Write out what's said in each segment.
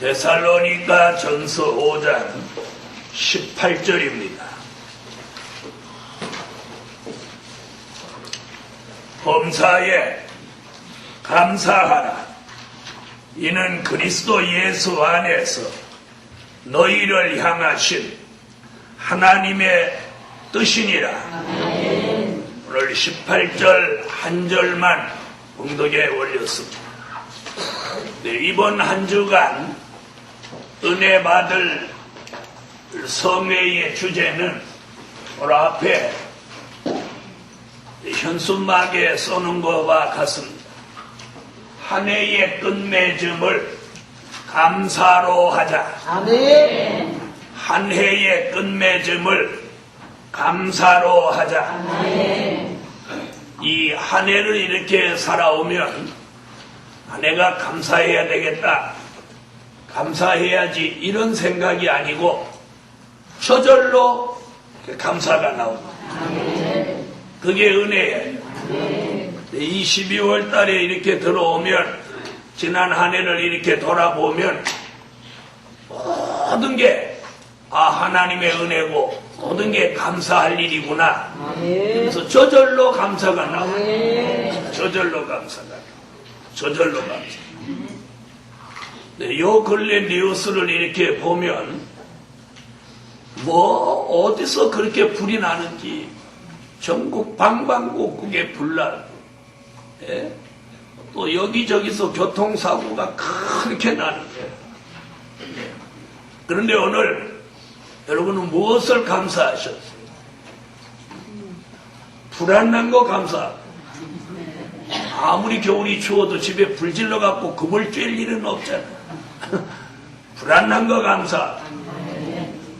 데살로니가 전서 5장 18절입니다. 범사에 감사하라. 이는 그리스도 예수 안에서 너희를 향하신 하나님의 뜻이니라. 오늘 18절 한 절만 봉독에 올렸습니다. 네, 이번 한 주간 은혜 받을 성회의 주제는 오늘 앞에 현수막에 써놓은 것과 같습니다. 한 해의 끝맺음을 감사로 하자. 아멘. 한 해의 끝맺음을 감사로 하자. 아멘. 이 한 해를 이렇게 살아오면 한 해가 감사해야 되겠다, 감사해야지, 이런 생각이 아니고 저절로 감사가 나옵니다. 아멘. 그게 은혜예요. 아멘. 이 12월 달에 이렇게 들어오면, 지난 한 해를 이렇게 돌아보면 모든 게 하나님의 은혜고 모든 게 감사할 일이구나. 아멘. 그래서 저절로 감사가 나와요. 아멘. 저절로 감사가 나와요. 저절로 감사. 네, 요 근래 뉴스를 이렇게 보면 뭐 어디서 그렇게 불이 나는지 전국 방방곡곡에 불나고, 예? 또 여기저기서 교통사고가 그렇게 나는 거예요. 그런데 오늘 여러분은 무엇을 감사하셨어요? 불 안 난 거 감사. 아무리 겨울이 추워도 집에 불 질러갖고 그물 쬐일 일은 없잖아. 불 안 난 거 감사.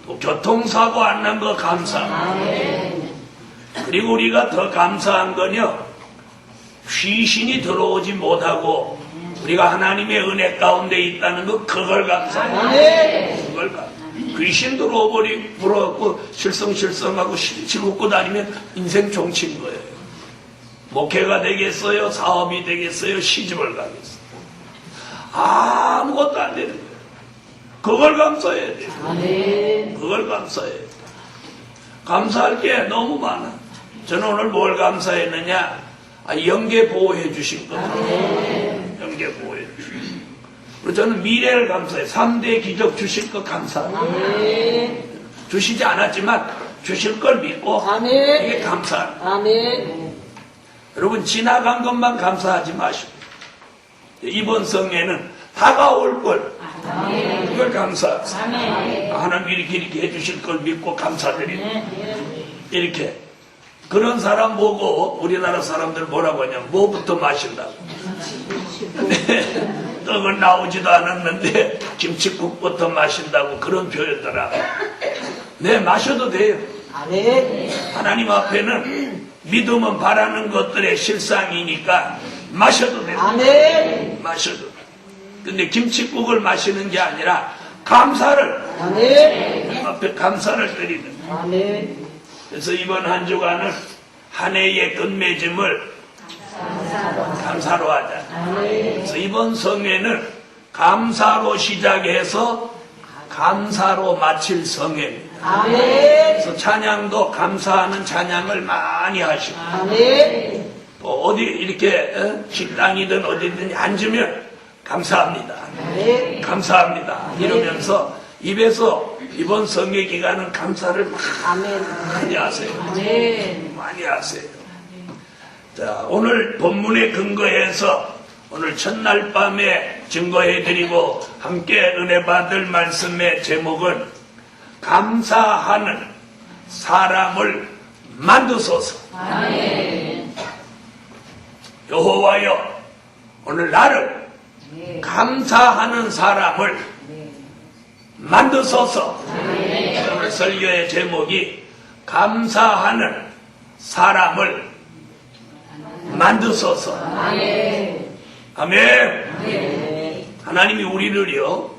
또 교통사고 안 난 거 감사. 그리고 우리가 더 감사한 건요, 귀신이 들어오지 못하고 우리가 하나님의 은혜 가운데 있다는 거, 그걸 감사해요. 그걸 감사. 귀신 들어오버리 불어갖고 실성하고 실실 웃고 다니면 인생 종친 거예요. 목회가 되겠어요? 사업이 되겠어요? 시집을 가겠어요? 아무것도 안 되는 거예요. 그걸 감사해야 돼요. 그걸 감사해야 돼요. 감사할 게 너무 많아. 저는 오늘 뭘 감사했느냐? 영계 보호해 주신 것. 영계 보호해 주신 것. 그리고 저는 미래를 감사해요. 3대 기적 주실 것 감사합니다. 주시지 않았지만 주실 걸 믿고 이게 감사합니다. 아멘. 여러분, 지나간 것만 감사하지 마시고 이번 성회는 다가올 걸, 그걸 감사합니다. 하나님이 이렇게 해주실 걸 믿고 감사드립니다. 이렇게. 그런 사람 보고 우리나라 사람들 뭐라고 하냐면 뭐부터 마신다고. 떡은 나오지도 않았는데 김치국부터 마신다고, 그런 표현더라고. 네, 마셔도 돼요. 하나님 앞에는 믿음은 바라는 것들의 실상이니까 마셔도 돼요. 마셔도. 근데 김치국을 마시는 게 아니라 감사를, 하나님 앞에 감사를 드리는 거예요. 그래서 이번 한 주간은 한 해의 끝맺음을 감사로 하자. 그래서 이번 성회는 감사로 시작해서 감사로 마칠 성회입니다. 그래서 찬양도 감사하는 찬양을 많이 하시고, 또 어디 이렇게 식당이든 어디든 앉으면 감사합니다. 감사합니다. 이러면서 입에서 이번 성회 기간은 감사를 많이 하세요. 많이 하세요. 자, 오늘 본문에 근거해서 오늘 첫날 밤에 증거해드리고 함께 은혜 받을 말씀의 제목은 감사하는 사람을 만드소서. 여호와여, 오늘 나를 감사하는 사람을 만드소서. 오늘 설교의 제목이 감사하는 사람을 만드소서. 아멘. 하나님이 우리를요,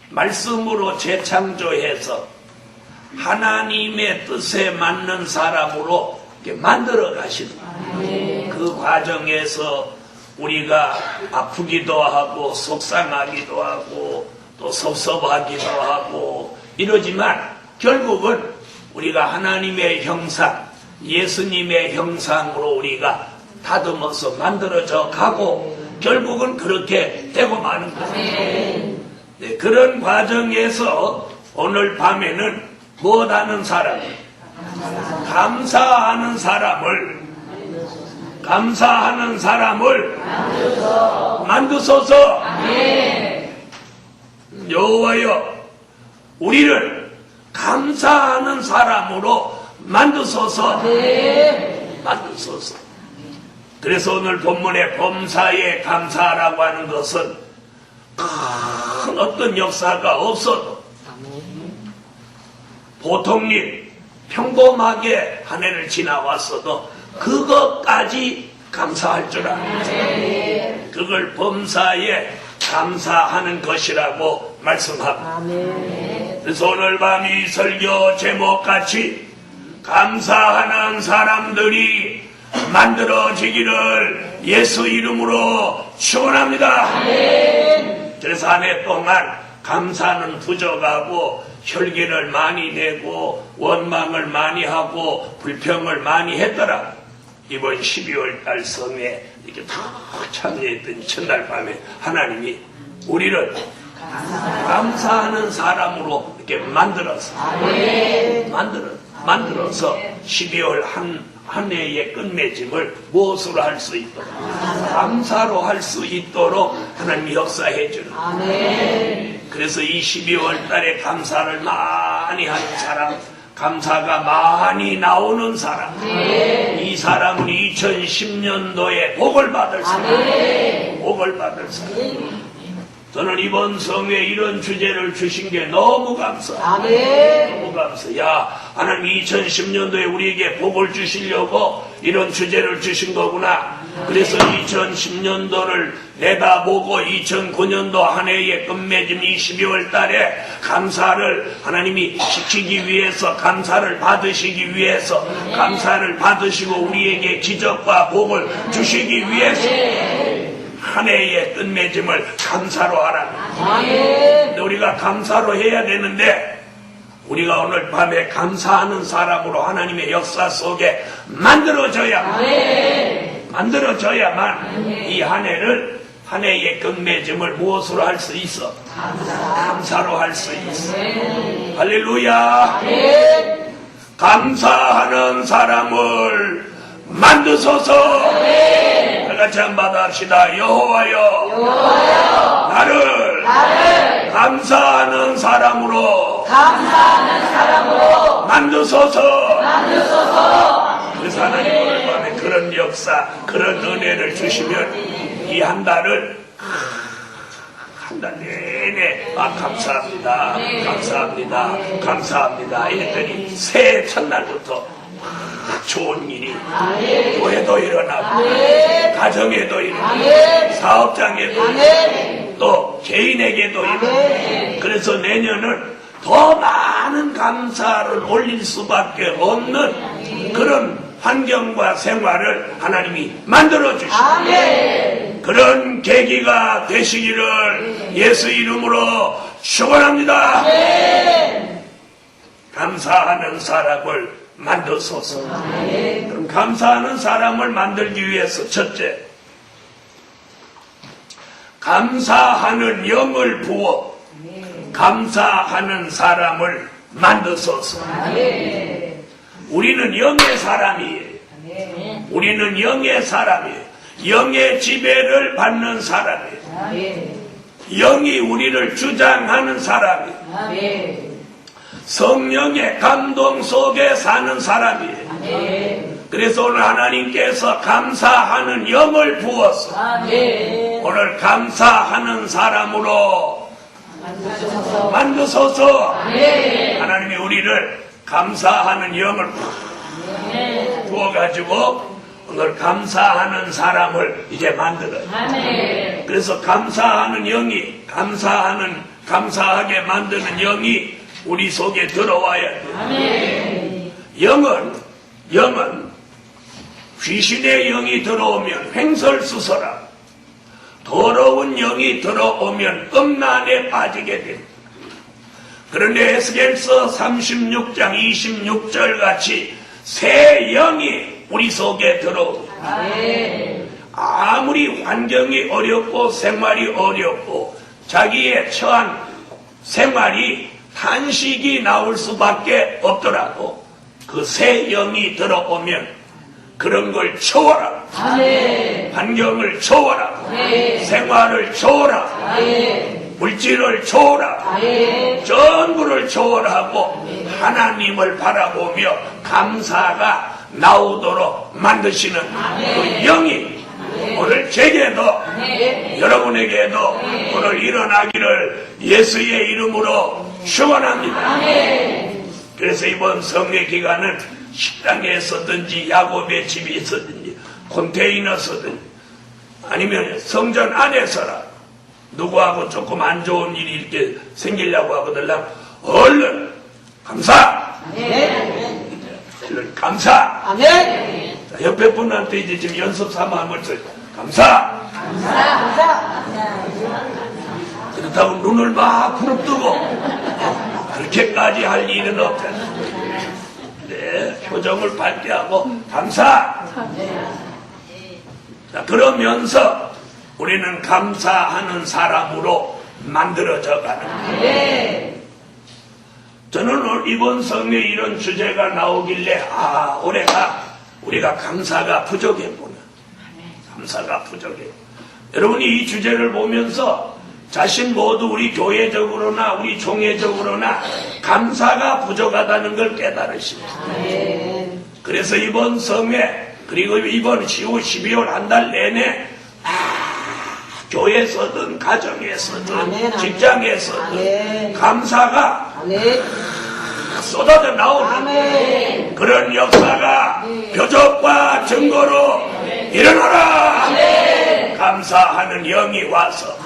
말씀으로 재창조해서 하나님의 뜻에 맞는 사람으로 이렇게 만들어 가시는 거예요. 그 과정에서 우리가 아프기도 하고 속상하기도 하고 또 섭섭하기도 하고 이러지만 결국은 우리가 하나님의 형상, 예수님의 형상으로 우리가 다듬어서 만들어져 가고 결국은 그렇게 되고 마는 거예요. 네, 그런 과정에서 오늘 밤에는 무엇하는 사람을? 감사하는 사람을 만드소서. 여호와여, 우리를 감사하는 사람으로 만드소서. 만드소서. 그래서 오늘 본문의 범사에 감사라고 하는 것은 큰 어떤 역사가 없어도 보통 일, 평범하게 한 해를 지나왔어도 그것까지 감사할 줄 알아요. 그걸 범사에 감사하는 것이라고 말씀합니다. 그래서 오늘 밤 이 설교 제목같이 감사하는 사람들이 만들어지기를 예수 이름으로 축원합니다. 그래서 한 해 동안 감사는 부족하고 혈기를 많이 내고 원망을 많이 하고 불평을 많이 했더라. 이번 12월 달 성에 이렇게 다 참여했던 첫날 밤에 하나님이 우리를 감사하는 사람으로 이렇게 만들어서 12월 한 해의 끝맺음을 무엇으로 할 수 있도록 감사로 할 수 있도록 하나님이 역사해 주는 그래서 이 12월 달에 감사를 많이 하는 사람, 감사가 많이 나오는 사람, 이 사람은 2010년도에 복을 받을 사람, 복을 받을 사람. 저는 이번 성회에 이런 주제를 주신 게 너무 감사해요. 너무 감사해요. 야, 하나님 2010년도에 우리에게 복을 주시려고 이런 주제를 주신 거구나. 그래서 2010년도를 내다보고 2009년도 한 해의 끝맺음 12월 달에 감사를 하나님이 시키기 위해서, 감사를 받으시기 위해서, 감사를 받으시고 우리에게 기적과 복을 주시기 위해서 한 해의 끝맺음을 감사로 하라는. 우리가 감사로 해야 되는데 우리가 오늘 밤에 감사하는 사람으로 하나님의 역사 속에 만들어져야만 이 한 해를, 한 해의 끝맺음을 무엇으로 할 수 있어? 감사로 할 수 있어. 할렐루야. 감사하는 사람을 만드소서. 같이 한번 합시다. 여호와여, 나를 감사하는 사람으로 만드소서. 그래서 하나님 오늘 밤에 그런 역사, 그런 은혜를 주시면 이 한 달을 한 달 내내 감사합니다 했더니 새해 첫날부터 좋은 일이 교회도 일어나고 가정에도 일어나고 사업장에도 일어나고 또 개인에게도 일어나고 그래서 내년은 더 많은 감사를 올릴 수밖에 없는 그런 환경과 생활을 하나님이 만들어 주시고 그런 계기가 되시기를 예수 이름으로 축원합니다. 감사하는 사람을 만드소서. 그럼 감사하는 사람을 만들기 위해서 첫째, 감사하는 영을 부어 감사하는 사람을 만드소서. 우리는 영의 사람이에요. 우리는 영의 사람이에요. 영의 지배를 받는 사람이에요. 영이 우리를 주장하는 사람이에요. 성령의 감동 속에 사는 사람이에요. 그래서 오늘 하나님께서 감사하는 영을 부어서 오늘 감사하는 사람으로 만드소서. 하나님이 우리를 감사하는 영을 부어가지고 오늘 감사하는 사람을 이제 만들어요. 그래서 감사하는 영이, 감사하게 만드는 영이 우리 속에 들어와야 돼요. 영은 귀신의 영이 들어오면 횡설수설하고 더러운 영이 들어오면 음란에 빠지게 됩니다. 그런데 에스겔서 36장 26절 같이 새 영이 우리 속에 들어옵니다. 아무리 환경이 어렵고 생활이 어렵고 자기의 처한 생활이 탄식이 나올 수밖에 없더라도 그 새 영이 들어오면 그런 걸 초월하고 환경을 초월하고 생활을 초월하고 물질을 초월하고 전부를 초월하고 하나님을 바라보며 감사가 나오도록 만드시는 그 영이 오늘 제게도 여러분에게도 오늘 일어나기를 예수의 이름으로 축원합니다. 그래서 이번 성례 기간은 식당에 서든지 야곱의 집에 서든지 컨테이너 서든지 아니면 성전 안에서라 누구하고 조금 안 좋은 일이 이렇게 생기려고 하거든 얼른 감사 얼른 감사 자, 옆에 분한테 이제 지금 연습 삼아 한번 써요. 감사 그렇다고 눈을 막 부릅뜨고 그렇게까지 할 일은 없잖아. 네, 표정을 밝게 하고 감사. 자, 그러면서 우리는 감사하는 사람으로 만들어져 가는 거예요. 저는 오늘 이번 성례 이런 주제가 나오길래 올해가 우리가 감사가 부족했구나. 감사가 부족해. 여러분이 이 주제를 보면서 자신 모두 우리 교회적으로나 우리 종회적으로나 감사가 부족하다는 걸 깨달으십니다. 그래서 이번 성회 그리고 이번 10월 12월 한 달 내내 교회에서든 가정에서든 직장에서든 감사가 쏟아져 나오는 그런 역사가 표적과 증거로 일어나라. 감사하는 영이 와서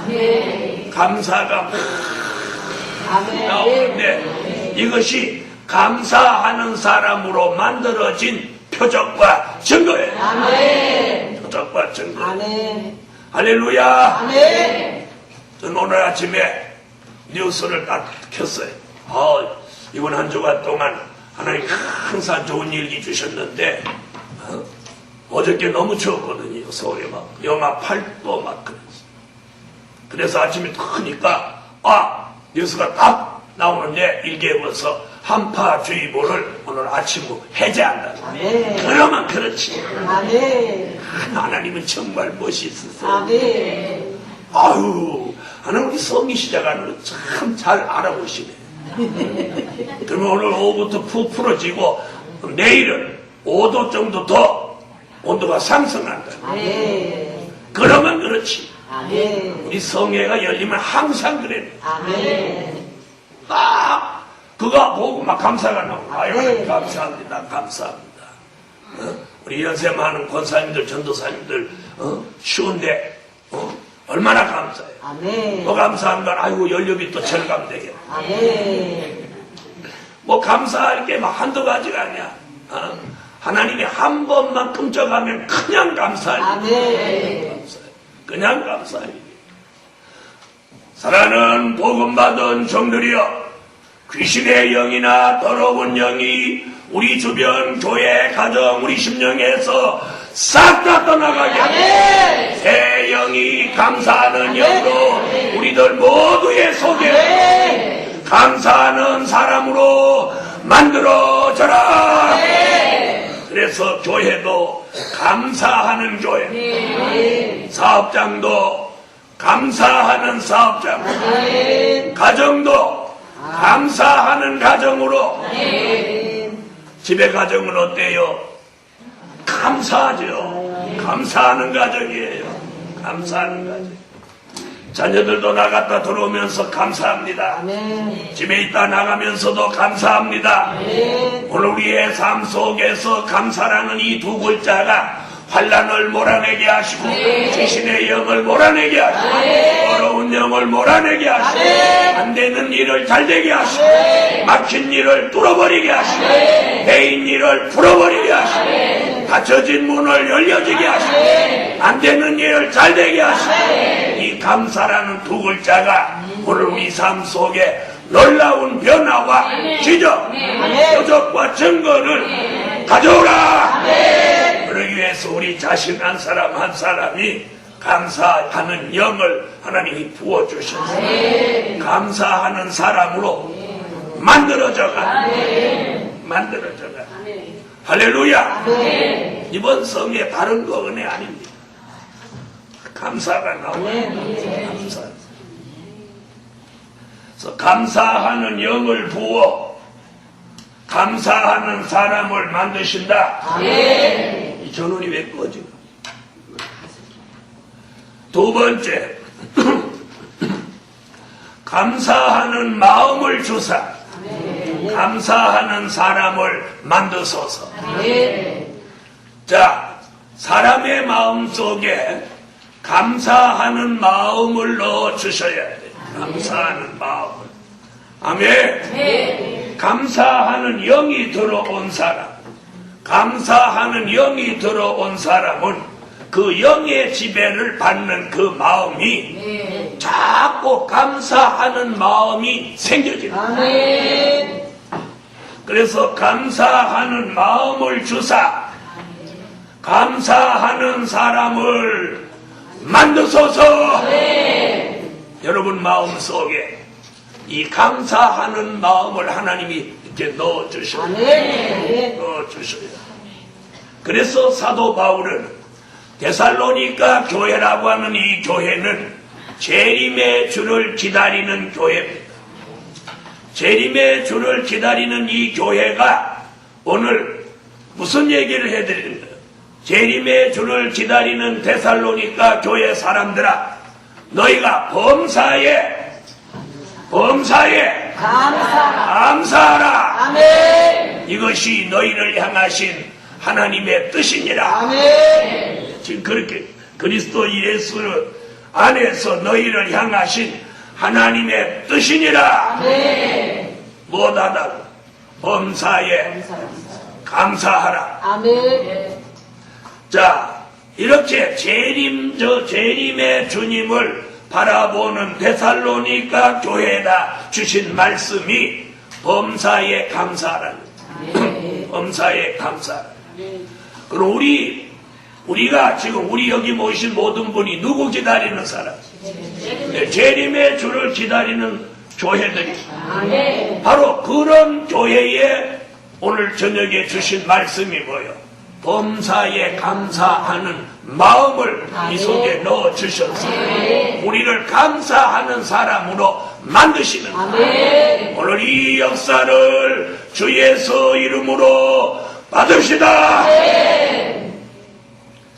감사가 나오는데 이것이 감사하는 사람으로 만들어진 표적과 증거예요. 표적과 증거. 할렐루야. 저는 오늘 아침에 뉴스를 딱 켰어요. 이번 한 주간 동안 하나님 항상 좋은 일기 주셨는데 어저께 너무 추웠거든요. 서울에 막 영하 8도 막 그랬어요. 그래서 아침에 크니까 뉴스가 딱 나오는데 일기에 벌써 한파주의보를 오늘 아침으로 해제한다. 그러면 그렇지. 하나님은 정말 멋있으세요. 하나님 우리 성이 시작하는 걸 참 잘 알아보시네. 그러면 오늘 오후부터 푹 풀어지고 내일은 5도 정도 더 온도가 상승한다. 그러면 그렇지. 우리 성회가 열리면 항상 그래. 딱 그거 보고 막 감사가 나오고 하나님 감사합니다. 감사합니다. 우리 연세 많은 권사님들 전도사님들 쉬운데 얼마나 감사해요. 뭐 감사한 건 연료비 또 절감되게. 뭐 감사할 게 막 한두 가지가 아니야. 하나님이 한 번만 꿈쩍하면 그냥 감사할 일이에요. 그냥 감사할 일이에요. 사랑하는 복음 받은 종들이여, 귀신의 영이나 더러운 영이 우리 주변 교회 가정 우리 심령에서 싹 다 떠나가게 하고 새 영이 감사하는 영으로 우리들 모두의 속에 감사하는 사람으로 만들어져라. 그래서 교회도 감사하는 교회, 사업장도 감사하는 사업장, 가정도 감사하는 가정으로. 집의 가정은 어때요? 감사하죠. 감사하는 가정이에요. 감사하는 가정. 자녀들도 나갔다 들어오면서 감사합니다. 집에 있다 나가면서도 감사합니다. 오늘 우리의 삶 속에서 감사라는 이 두 글자가 환난을 몰아내게 하시고 귀신의 영을 몰아내게 하시고 어려운 영을 몰아내게 하시고 안 되는 일을 잘 되게 하시고 막힌 일을 뚫어버리게 하시고 베인 일을 풀어버리게 하시고 닫혀진 문을 열려지게 하시고 안 되는 일을 잘 되게 하시고 이 감사라는 두 글자가 오늘 우리 삶 속에 놀라운 변화와 기적, 표적과 증거를 가져오라. 그러기 위해서 우리 자신 한 사람 한 사람이 감사하는 영을 하나님이 부어주셨어요. 감사하는 사람으로 만들어져가. 할렐루야. 이번 성에 다른 거 은혜 아닙니다. 감사가 나와요. 감사. 그래서 감사하는 영을 부어 감사하는 사람을 만드신다. 이 전원이 왜 꺼져? 두 번째, 감사하는 마음을 주사 감사하는 사람을 만드소서. 자, 사람의 마음 속에 감사하는 마음을 넣어 주셔야 돼요. 감사하는 마음을. 아멘. 감사하는 영이 들어온 사람, 감사하는 영이 들어온 사람은 그 영의 지배를 받는 그 마음이 자꾸 감사하는 마음이 생겨집니다. 그래서 감사하는 마음을 주사 감사하는 사람을 만드소서. 여러분 마음 속에 이 감사하는 마음을 하나님이 이렇게 넣어주셔요. 넣어주셔요. 그래서 사도 바울은 데살로니가 교회라고 하는 이 교회는 재림의 주를 기다리는 교회입니다. 재림의 주를 기다리는 이 교회가 오늘 무슨 얘기를 해드리는 거예요? 재림의 주를 기다리는 데살로니가 교회 사람들아, 너희가 범사에 감사하라. 아멘. 이것이 너희를 향하신 하나님의 뜻이니라. 아멘. 지금 그렇게 그리스도 예수 안에서 너희를 향하신 하나님의 뜻이니라. 아멘. 뭐하다? 범사에 감사하라. 아멘. 자, 이렇게 재림의 주님을 바라보는 데살로니가 교회에다 주신 말씀이 범사에 감사하라는 거예요. 범사에 감사하라. 그럼 우리가 지금 우리 여기 모신 모든 분이 누구 기다리는 사람? 재림의 주를 기다리는 교회들이 바로 그런 교회에 오늘 저녁에 주신 말씀이 뭐예요? 범사에 감사하는 마음을 이 속에 넣어주셔서 우리를 감사하는 사람으로 만드시는 거예요. 오늘 이 역사를 주 예수 이름으로 받으시다.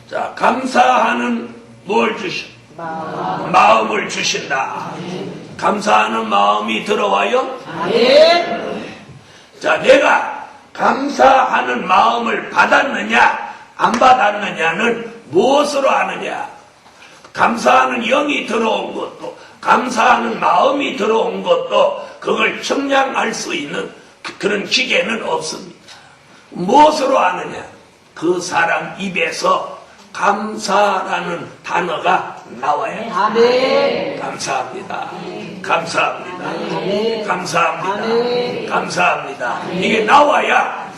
자, 감사하는 뭘 주셔? 마음을 주신다. 감사하는 마음이 들어와요? 자, 내가 감사하는 마음을 받았느냐 안 받았느냐는 무엇으로 아느냐? 감사하는 영이 들어온 것도 감사하는 마음이 들어온 것도 그걸 측량할 수 있는 그런 기계는 없습니다. 무엇으로 아느냐? 그 사람 입에서 감사라는 단어가 나와야 해요. 아멘. 감사합니다. 감사합니다. 아멘. 감사합니다. 아멘. 감사합니다. 이게 나와야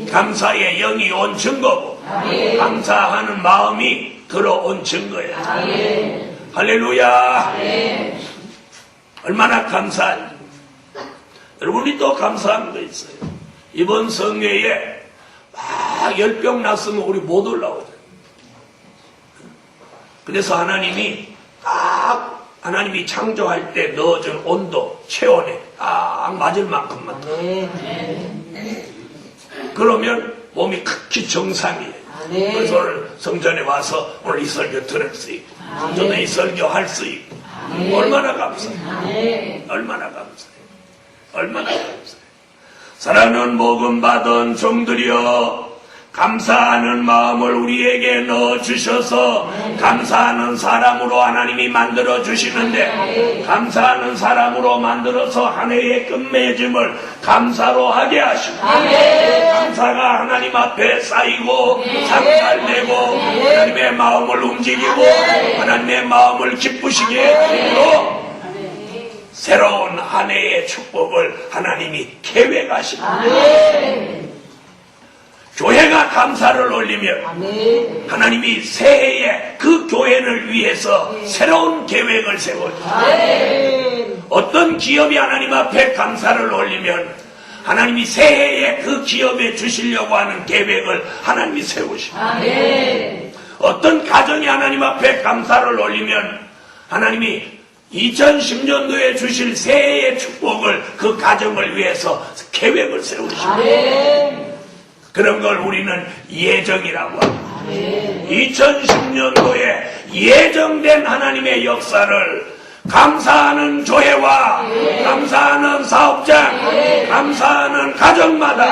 감사의 영이 온 증거고 감사하는 마음이 들어온 증거예요. 아멘. 할렐루야. 아멘. 얼마나 감사한지. 여러분이 또 감사한 거 있어요. 이번 성회에 막 열병 났으면 우리 못 올라오죠. 그래서 하나님이 창조할 때 넣어준 온도, 체온에 딱 맞을 만큼만. 그러면 몸이 극히 정상이에요. 그래서 오늘 성전에 와서 오늘 이 설교 들을 수 있고, 저는 이 설교 할 수 있고, 얼마나 감사해요. 얼마나 감사해요. 얼마나 감사해요. 사랑하는 복음 받은 종들이여, 감사하는 마음을 우리에게 넣어주셔서 감사하는 사람으로 하나님이 만들어 주시는데, 감사하는 사람으로 만들어서 한 해의 끝맺음을 감사로 하게 하시고, 감사가 하나님 앞에 쌓이고 상살되고 하나님의 마음을 움직이고 하나님의 마음을 기쁘시게 해주므로 새로운 한 해의 축복을 하나님이 계획하십니다. 교회가 감사를 올리면 하나님이 새해에 그 교회를 위해서 새로운 계획을 세워줍니다. 어떤 기업이 하나님 앞에 감사를 올리면 하나님이 새해에 그 기업에 주시려고 하는 계획을 하나님이 세우십니다. 어떤 가정이 하나님 앞에 감사를 올리면 하나님이 2010년도에 주실 새해의 축복을 그 가정을 위해서 계획을 세우십니다. 그런 걸 우리는 예정이라고 합니다. 2010년도에 예정된 하나님의 역사를 감사하는 교회와 감사하는 사업장, 감사하는 가정마다,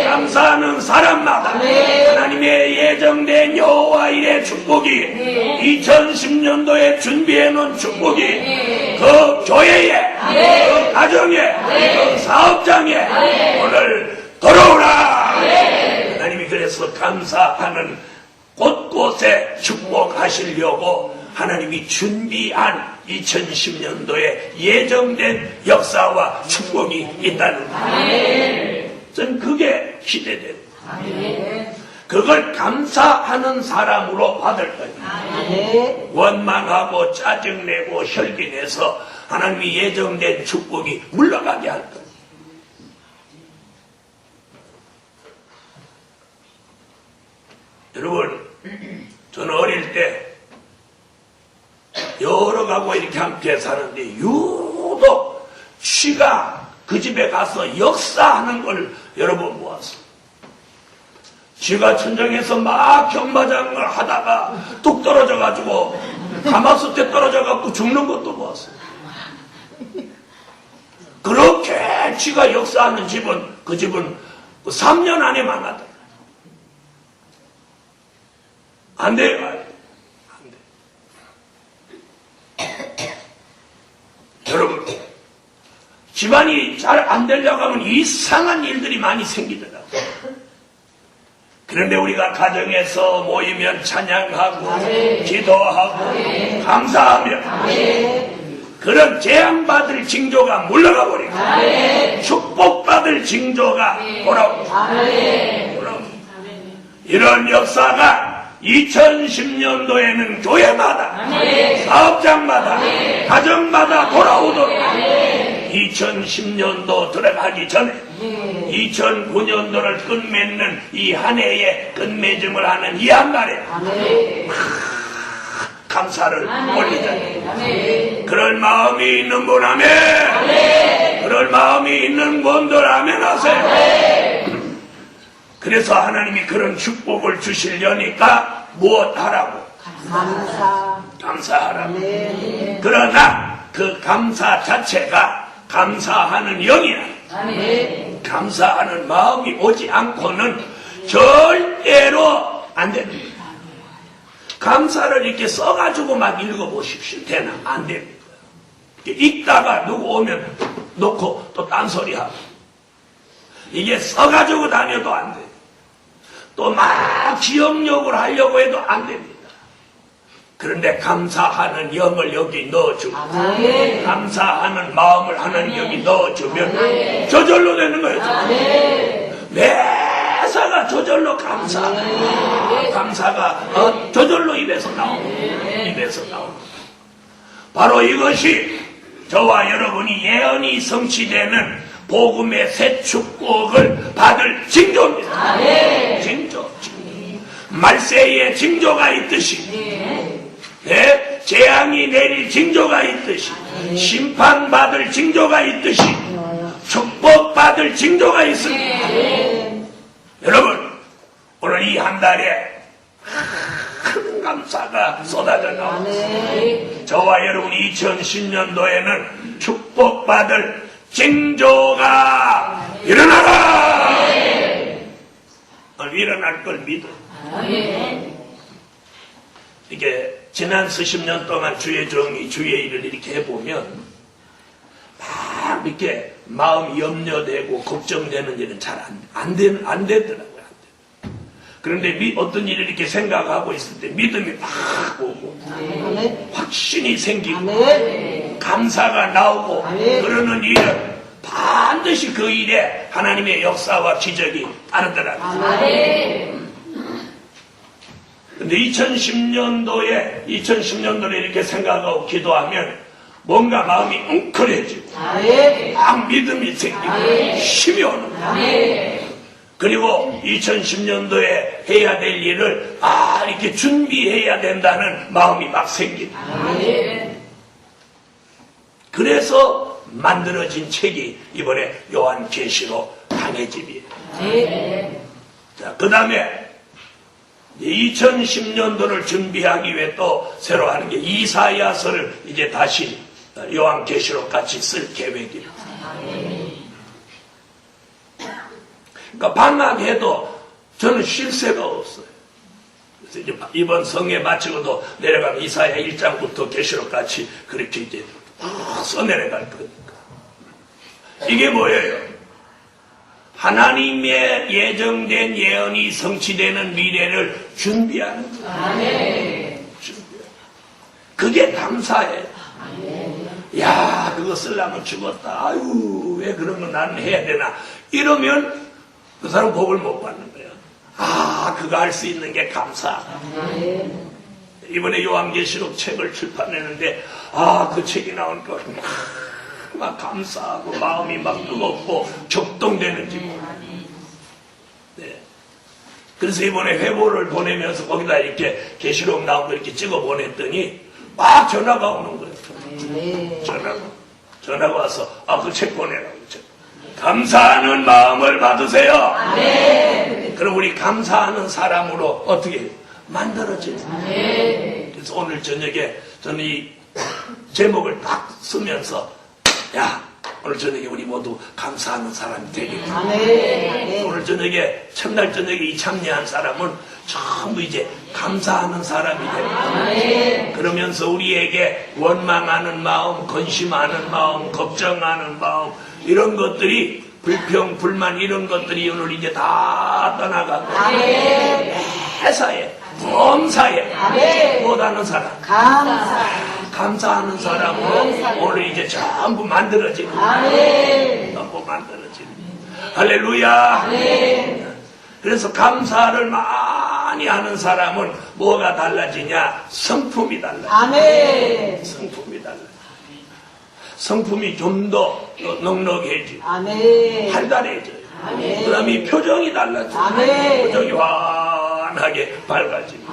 감사하는 사람마다 하나님의 예정된 여호와 일의 축복이 2010년도에 준비해놓은 축복이 그 교회에, 그 가정에, 그 사업장에 오늘 돌아오라. 하나님이 그래서 감사하는 곳곳에 축복하시려고 하나님이 준비한 2010년도에 예정된 역사와 축복이 있다는 거예요. 전 그게 기대돼요. 그걸 감사하는 사람으로 받을 거예요. 원망하고 짜증내고 혈기내서 하나님이 예정된 축복이 물러가게 할 거예요. 여러분, 저는 어릴 때 여러 가구 이렇게 함께 사는데 유독 쥐가 그 집에 가서 역사하는 걸 여러 번 보았어요. 쥐가 천장에서 막 경마장을 하다가 뚝 떨어져가지고 가마솥에 떨어져가지고 죽는 것도 보았어요. 그렇게 쥐가 역사하는 집은, 그 집은 3년 안에 망하다. 안 돼요. 안 돼. 여러분, 집안이 잘 안 되려고 하면 이상한 일들이 많이 생기더라고요. 그런데 우리가 가정에서 모이면 찬양하고 기도하고 감사하며 그런 재앙받을 징조가 물러가 버리고 축복받을 징조가 돌아옵니다. 이런 역사가 2010년도에는 교회마다, 사업장마다, 가정마다 돌아오도록 2010년도 들어가기 전에 2009년도를 끝맺는 이 한 해의 끝맺음을 하는 이 한 날에 감사를 올리자. 그럴 마음이 있는 분 아멘. 그럴 마음이 있는 분들 아멘 하세요. 그래서 하나님이 그런 축복을 주시려니까 무엇 하라고? 감사하라고. 그러나 그 감사 자체가 감사하는 영이야. 감사하는 마음이 오지 않고는 절대로 안 됩니다. 감사를 이렇게 써가지고 막 읽어보십시오. 되나? 안 됩니다. 읽다가 누구 오면 놓고 또 딴소리하고 이게 써가지고 다녀도 안 돼요. 또 막 기억력을 하려고 해도 안 됩니다. 그런데 감사하는 영을 여기 넣어주고 감사하는 마음을 하나님 여기 넣어주면 저절로 되는 거예요. 매사가 저절로 감사가 저절로 입에서 나옵니다. 바로 이것이 저와 여러분이 예언이 성취되는 복음의 새 축복을 받을 징조입니다. 징조. 말세에 징조가 있듯이, 재앙이 내릴 징조가 있듯이, 심판받을 징조가 있듯이, 축복받을 징조가 있습니다. 여러분, 오늘 이 한 달에 큰 감사가 쏟아져 나옵니다. 저와 여러분이 2010년도에는 축복받을 징조가 일어나라! 일어날 걸 믿어. 아멘. 이게 지난 수십 년 동안 주의 종이 주의 일을 이렇게 해보면 막 이렇게 마음이 염려되고 걱정되는 일은 잘 안 되더라고요. 그런데 어떤 일을 이렇게 생각하고 있을 때 믿음이 막 오고 아멘. 확신이 생기고 아멘. 감사가 나오고 아멘. 그러는 일은 반드시 그 일에 하나님의 역사와 기적이 따르더라고요. 아멘. 근데 2010년도에 이렇게 생각하고 기도하면 뭔가 마음이 웅크려지고 아멘. 막 믿음이 생기고 힘이 오는 거예요. 아멘. 그리고 2010년도에 해야 될 일을 이렇게 준비해야 된다는 마음이 막 생깁니다. 아멘. 그래서 만들어진 책이 이번에 요한계시록 강해집이에요. 아멘. 자, 그 다음에 2010년도를 준비하기 위해 또 새로 하는 게 이사야서를 이제 다시 요한계시록 같이 쓸 계획입니다. 그러니까 방학해도 저는 쉴 새가 없어요. 그래서 이제 이번 성회 마치고도 내려가면 이사야 1장부터 계시록 같이 그렇게 이제 써내려갈 거니까. 이게 뭐예요? 하나님의 예정된 예언이 성취되는 미래를 준비하는 거예요. 아멘. 그게 감사해요. 야, 그거 쓰려면 죽었다. 아유, 왜 그런 거 나는 해야 되나. 이러면 그 사람 복을 못 받는 거예요. 그거 할 수 있는 게 감사. 이번에 요한계시록 책을 출판했는데, 그 책이 나오니까 막 감사하고 마음이 막 뜨겁고 격동되는지 몰라요. 네. 그래서 이번에 회보를 보내면서 거기다 이렇게 계시록 나온 거 이렇게 찍어 보냈더니 막 전화가 오는 거예요. 전화가 와서 그 책 보내라고. 감사하는 마음을 받으세요. 그럼 우리 감사하는 사람으로 어떻게 만들어지죠? 그래서 오늘 저녁에 저는 이 제목을 딱 쓰면서 오늘 저녁에 우리 모두 감사하는 사람이 되겠다. 오늘 저녁에 첫날 저녁에 이 참여한 사람은 전부 이제 감사하는 사람이 됩니다. 그러면서 우리에게 원망하는 마음, 건심하는 마음, 걱정하는 마음 이런 것들이 불평, 불만 이런 것들이 오늘 이제 다 떠나가고 회사에, 범사에 못하는 사람 감사하는 사람으로 오늘 이제 전부 만들어지는 전부 만들어지는 할렐루야. 그래서 감사를 많이 하는 사람은 뭐가 달라지냐? 성품이 달라져. 성품이 달라져. 성품이 좀 더 넉넉해지고 활달해져요. 그 다음에 표정이 달라져요. 표정이 환하게 밝아지고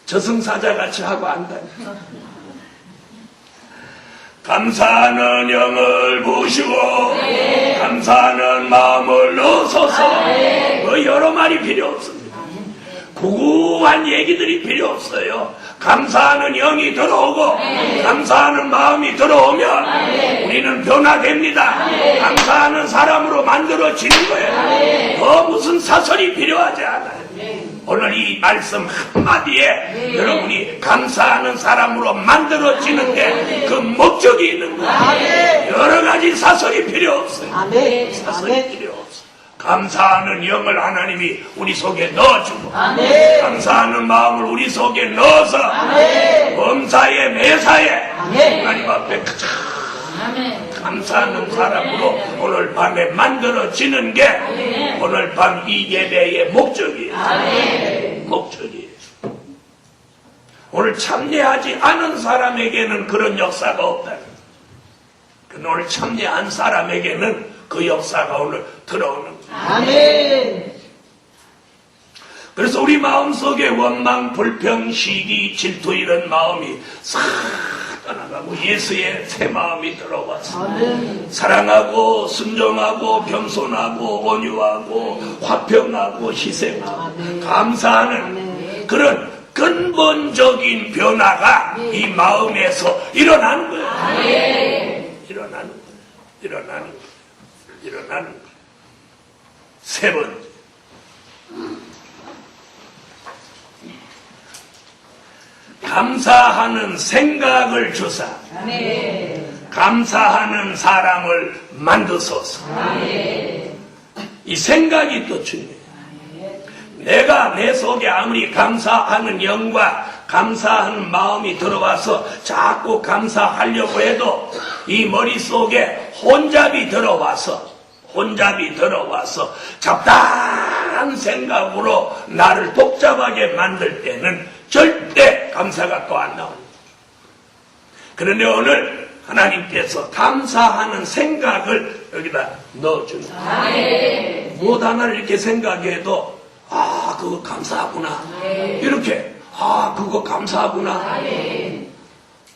저승사자같이 하고 안다니까. 감사하는 영을 부으시고 감사하는 마음을 넣으소서. 뭐 여러 말이 필요 없습니다. 구구한 얘기들이 필요 없어요. 감사하는 영이 들어오고 감사하는 마음이 들어오면 우리는 변화됩니다. 감사하는 사람으로 만들어지는 거예요. 더 무슨 사설이 필요하지 않아요. 오늘 이 말씀 한마디에 여러분이 감사하는 사람으로 만들어지는데 그 목적이 있는 거예요. 여러 가지 사설이 필요 없어요. 사설이 필요 없어요. 감사하는 영을 하나님이 우리 속에 넣어주고 감사하는 마음을 우리 속에 넣어서 범사에 매사에 하나님 앞에 감사하는 사람으로 오늘 밤에 만들어지는 게 오늘 밤 이 예배의 목적이에요. 목적이에요. 오늘 참여하지 않은 사람에게는 그런 역사가 없다. 근데 오늘 참여한 사람에게는 그 역사가 오늘 들어오는 거예요. 그래서 우리 마음속에 원망, 불평, 시기, 질투 이런 마음이 싹 떠나가고 예수의 새 마음이 들어와서 사랑하고 순종하고 겸손하고 온유하고 화평하고 희생하고 감사하는 그런 근본적인 변화가 이 마음에서 일어나는 거예요. 일어나는 거예요. 세 번째, 감사하는 생각을 주사 아멘. 감사하는 사람을 만드소서. 아멘. 이 생각이 또 중요해요. 내가 내 속에 아무리 감사하는 영과 감사하는 마음이 들어와서 자꾸 감사하려고 해도 이 머릿속에 혼잡이 들어와서 잡다한 생각으로 나를 복잡하게 만들 때는 절대 감사가 또 안 나옵니다. 그런데 오늘 하나님께서 감사하는 생각을 여기다 넣어줍니다. 아멘. 무엇 하나를 이렇게 생각해도 아 그거 감사하구나 이렇게 그거 감사하구나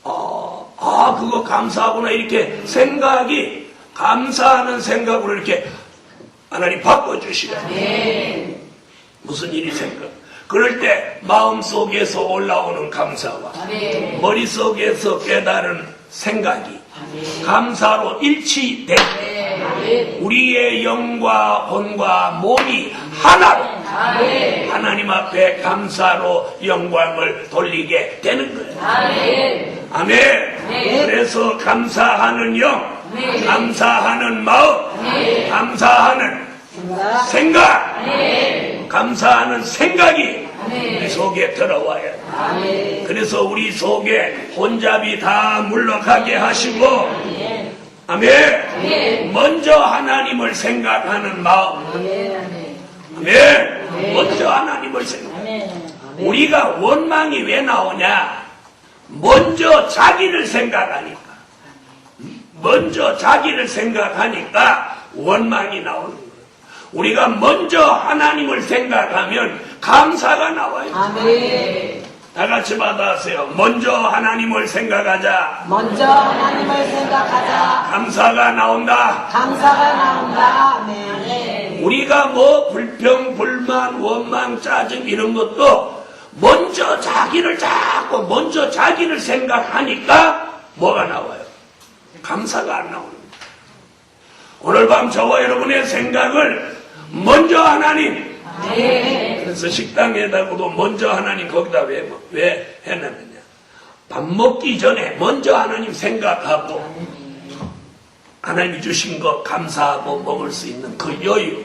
그거 감사하구나 이렇게 생각이 감사하는 생각으로 이렇게 하나님 바꿔주시라. 무슨 일이 생각 그럴 때 마음속에서 올라오는 감사와 머릿속에서 깨달은 생각이 감사로 일치돼 우리의 영과 혼과 몸이 하나로 하나님 앞에 감사로 영광을 돌리게 되는 거예요. 아멘. 그래서 감사하는 영, 감사하는 마음, 감사하는 생각, 감사하는 생각이 우리 속에 들어와야 돼. 그래서 우리 속에 혼잡이 다 물러가게 하시고 아멘. 먼저 하나님을 생각하는 마음. 아멘. 먼저 하나님을 생각하는 우리가 원망이 왜 나오냐? 먼저 자기를 생각하니까. 먼저 자기를 생각하니까 원망이 나오는 거예요. 우리가 먼저 하나님을 생각하면 감사가 나와요. 아멘. 다 같이 받아하세요. 먼저 하나님을 생각하자. 먼저 하나님을 생각하자. 감사가 나온다. 감사가 나온다. 아멘. 우리가 뭐 불평, 불만, 원망, 짜증 이런 것도 먼저 자기를 생각하니까 뭐가 나와요? 감사가 안 나옵니다. 오늘 밤 저와 여러분의 생각을 먼저 하나님. 그래서 식당에다가도 먼저 하나님 거기다 왜 해놨느냐? 밥 먹기 전에 먼저 하나님 생각하고 하나님이 주신 것 감사하고 먹을 수 있는 그 여유,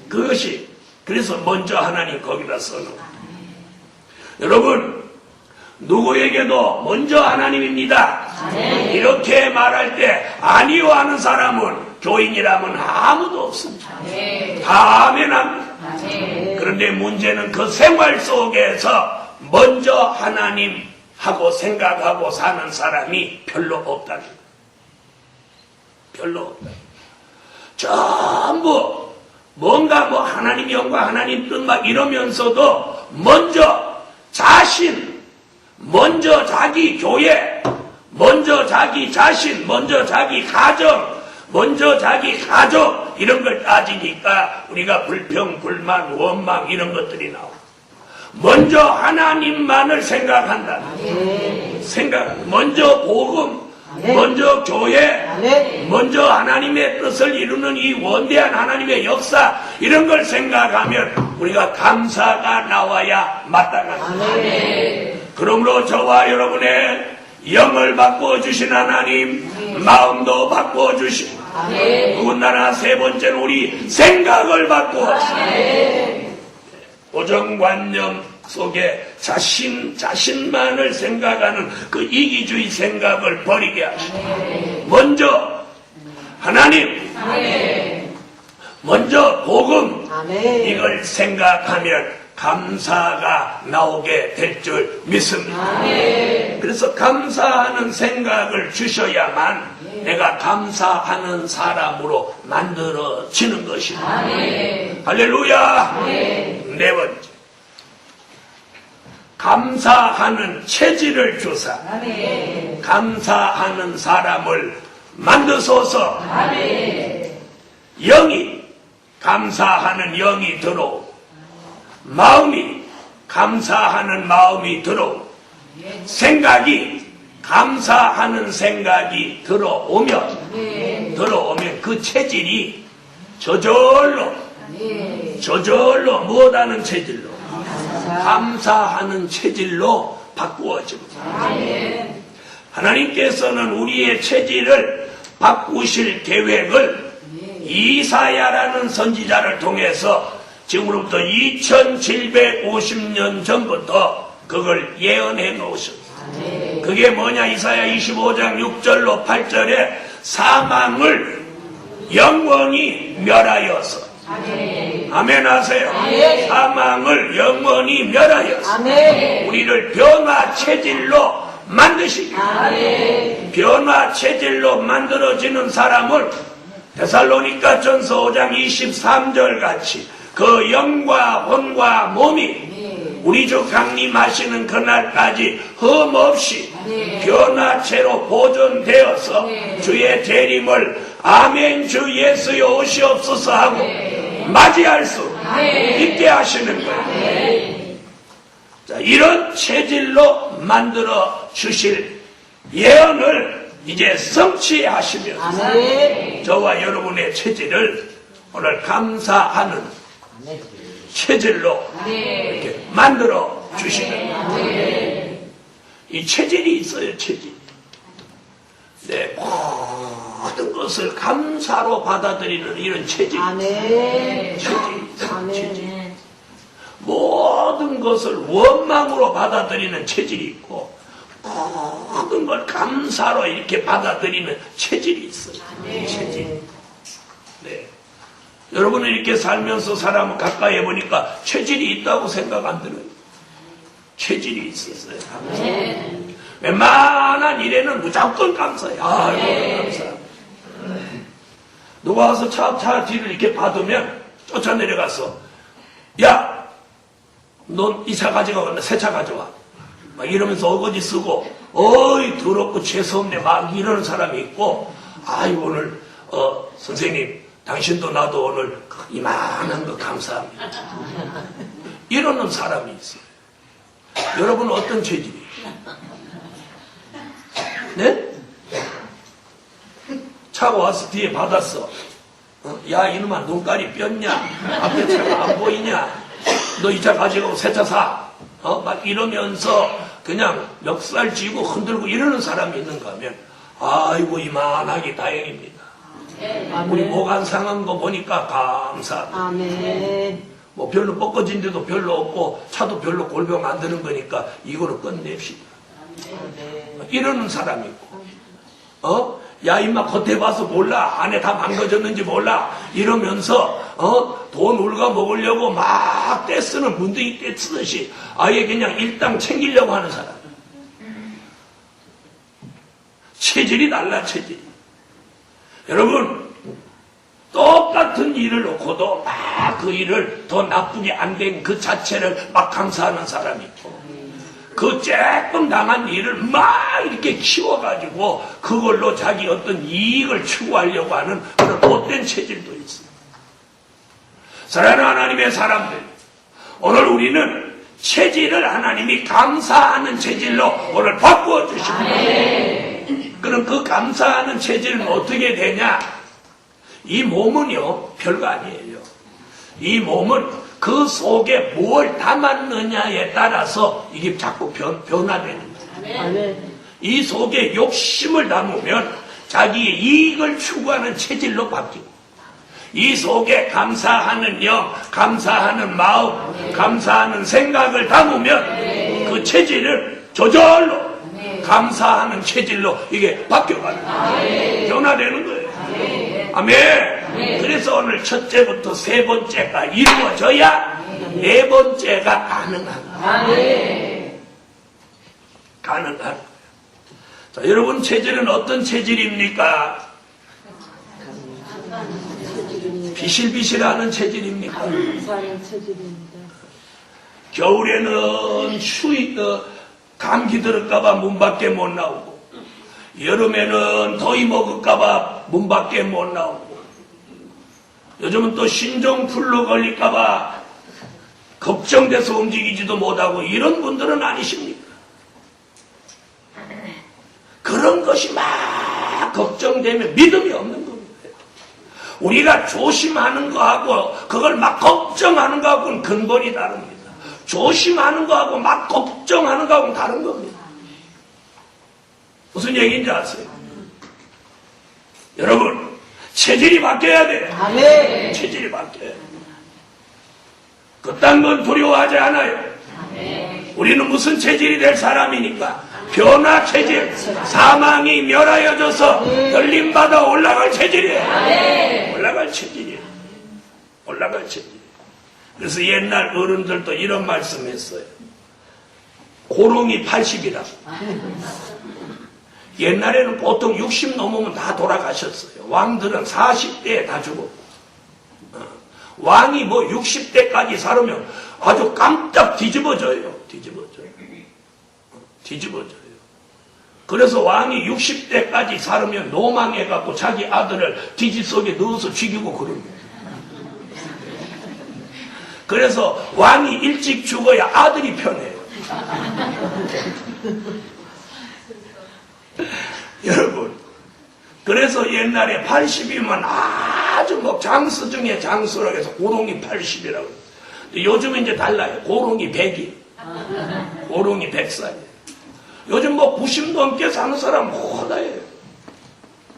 그것이 그래서 먼저 하나님 거기다 써놓은. 여러분 누구에게도 먼저 하나님입니다 이렇게 말할 때 아니요 하는 사람은 교인이라면 아무도 없습니다. 다 아멘합니다. 그런데 문제는 그 생활 속에서 먼저 하나님 하고 생각하고 사는 사람이 별로 없다는 거예요. 별로 없다. 전부 뭔가 뭐 하나님 영광 하나님 뜻 막 이러면서도 먼저 자신, 먼저 자기 교회, 먼저 자기 자신, 먼저 자기 가정, 먼저 자기 가족 이런 걸 따지니까 우리가 불평, 불만, 원망 이런 것들이 나오고 먼저 하나님만을 생각한다. 먼저 복음, 먼저 교회, 먼저 하나님의 뜻을 이루는 이 원대한 하나님의 역사 이런 걸 생각하면 우리가 감사가 나와야 마땅합니다. 그러므로 저와 여러분의 영을 바꿔주신 하나님, 마음도 바꿔주시고 더군다나 세 번째는 우리 생각을 바꾸었습니다. 고정관념 속에 자신만을 생각하는 그 이기주의 생각을 버리게 하시고 먼저 하나님, 먼저 복음 이걸 생각하면 감사가 나오게 될 줄 믿습니다. 그래서 감사하는 생각을 주셔야만 내가 감사하는 사람으로 만들어지는 것입니다. 할렐루야. 네 번째, 감사하는 체질을 주사 감사하는 사람을 만드소서. 영이 감사하는 영이 들어오고 마음이 감사하는 마음이 들어오고 생각이 감사하는 생각이 들어오면 그 체질이 저절로 무엇하는 체질로 감사하는 체질로 바꾸어집니다. 하나님께서는 우리의 체질을 바꾸실 계획을 이사야라는 선지자를 통해서 지금으로부터 2750년 전부터 그걸 예언해 놓으셨습니다. 그게 뭐냐? 이사야 25장 6절로 8절에 사망을 영원히 멸하여서 아멘 하세요. 사망을 영원히 멸하여서 우리를 변화 체질로 만드시기 변화 체질로 만들어지는 사람을 데살로니가 전서 5장 23절 같이 그 영과魂과 몸이 우리 주 강림하시는 그날까지 흠없이 변화체로 보존되어서 주의 재림을 아멘 주 예수여 오시옵소서 하고 맞이할 수 있게 하시는 거예요. 자, 이런 체질로 만들어 주실 예언을 이제 성취하시면서 저와 여러분의 체질을 오늘 감사하는 체질로 이렇게 만들어 주시는 거예요. 이 체질이 있어요. 체질. 네, 모든 것을 감사로 받아들이는 이런 체질. 체질. 모든 것을 원망으로 받아들이는 체질이 있고 모든 걸 감사로 이렇게 받아들이는 체질이 있어요. 체질. 네. 여러분은 이렇게 살면서 사람을 가까이 해보니까 체질이 있다고 생각 안 들어요. 체질이 있었어요. 웬만한 일에는 무조건 감사해요. 아이고, 감사합니다. 누가 와서 차 뒤를 이렇게 받으면 쫓아 내려가서, 야, 넌 이 차 가져가, 새 차 가져와. 막 이러면서 어거지 쓰고, 어이, 더럽고 죄송네, 막 이러는 사람이 있고, 아이, 오늘, 선생님, 당신도 나도 오늘 이만한 거 감사합니다. 이러는 사람이 있어요. 여러분은 어떤 체질이에요? 네? 차가 와서 뒤에 받았어. 야, 이놈아, 눈깔이 뼈냐? 앞에 차가 안 보이냐? 너 이 차 가지고 새 차 사. 막 이러면서 그냥 멱살 쥐고 흔들고 이러는 사람이 있는가 하면, 아이고, 이만하기 다행입니다. 우리 목 안 상한 거 보니까 감사합니다. 뭐 별로 뻗어진 데도 별로 없고 차도 별로 골병 안 드는 거니까 이거를 끝냅시다. 이러는 사람이 있고, 야, 임마, 겉에 봐서 몰라. 안에 다 망가졌는지 몰라. 이러면서, 돈 울가 먹으려고 막 떼쓰는 문둥이 떼쓰듯이 아예 그냥 일당 챙기려고 하는 사람. 체질이 달라, 체질이. 여러분, 똑같은 일을 놓고도 막 그 일을 더 나쁘게 안 된 그 자체를 막 감사하는 사람이 있고, 그 조금 당한 일을 막 이렇게 키워가지고 그걸로 자기 어떤 이익을 추구하려고 하는 그런 못된 체질도 있어요. 사랑하는 하나님의 사람들, 오늘 우리는 체질을 하나님이 감사하는 체질로 오늘 바꾸어 주십니다. 그럼 그 감사하는 체질은 어떻게 되냐? 이 몸은요, 별거 아니에요. 이 몸은 그 속에 뭘 담았느냐에 따라서 이게 자꾸 변화되는 거예요. 이 속에 욕심을 담으면 자기의 이익을 추구하는 체질로 바뀌고, 이 속에 감사하는 영, 감사하는 마음, 감사하는 생각을 담으면 그 체질을 저절로 감사하는 체질로 이게 바뀌어가는 거예요. 변화되는 거예요. 아멘. 그래서 오늘 첫째부터 세 번째가 이루어져야 네 번째가 가능한 거예요. 가능한 거예요. 자, 여러분 체질은 어떤 체질입니까? 비실비실하는 체질입니까? 겨울에는 감기 들을까봐 문 밖에 못 나오고, 여름에는 더위 먹을까봐 문 밖에 못 나오고, 요즘은 또 신종플루 걸릴까봐 걱정돼서 움직이지도 못하고, 이런 분들은 아니십니까? 그런 것이 막 걱정되면 믿음이 없는 겁니다. 우리가 조심하는 거하고 그걸 막 걱정하는 거하고는 근본이 다릅니다. 조심하는 거하고 막 걱정하는 거하고는 다른 겁니다. 무슨 얘기인지 아세요? 여러분, 체질이 바뀌어야 돼요. 아멘. 체질이 바뀌어야 돼요. 그딴 건 두려워하지 않아요. 우리는 무슨 체질이 될 사람이니까 변화 체질, 사망이 멸하여져서 열림받아 올라갈 체질이에요. 올라갈 체질이에요. 올라갈 체질. 그래서 옛날 어른들도 이런 말씀했어요. 고롱이 80이라. 옛날에는 보통 60 넘으면 다 돌아가셨어요. 왕들은 40대에 다 죽었고. 왕이 뭐 60대까지 살으면 아주 깜짝 뒤집어져요. 뒤집어져요. 그래서 왕이 60대까지 살으면 노망해갖고 자기 아들을 뒤집 속에 넣어서 죽이고 그럽니다. 그래서 왕이 일찍 죽어야 아들이 편해요. 여러분, 그래서 옛날에 80이면 아주 뭐 장수 중에 장수라고 해서 고롱이 80이라고. 요즘은 이제 달라요. 고롱이 100이. 고롱이 100살이에요. 요즘 뭐 90 넘게 사는 사람 못해요.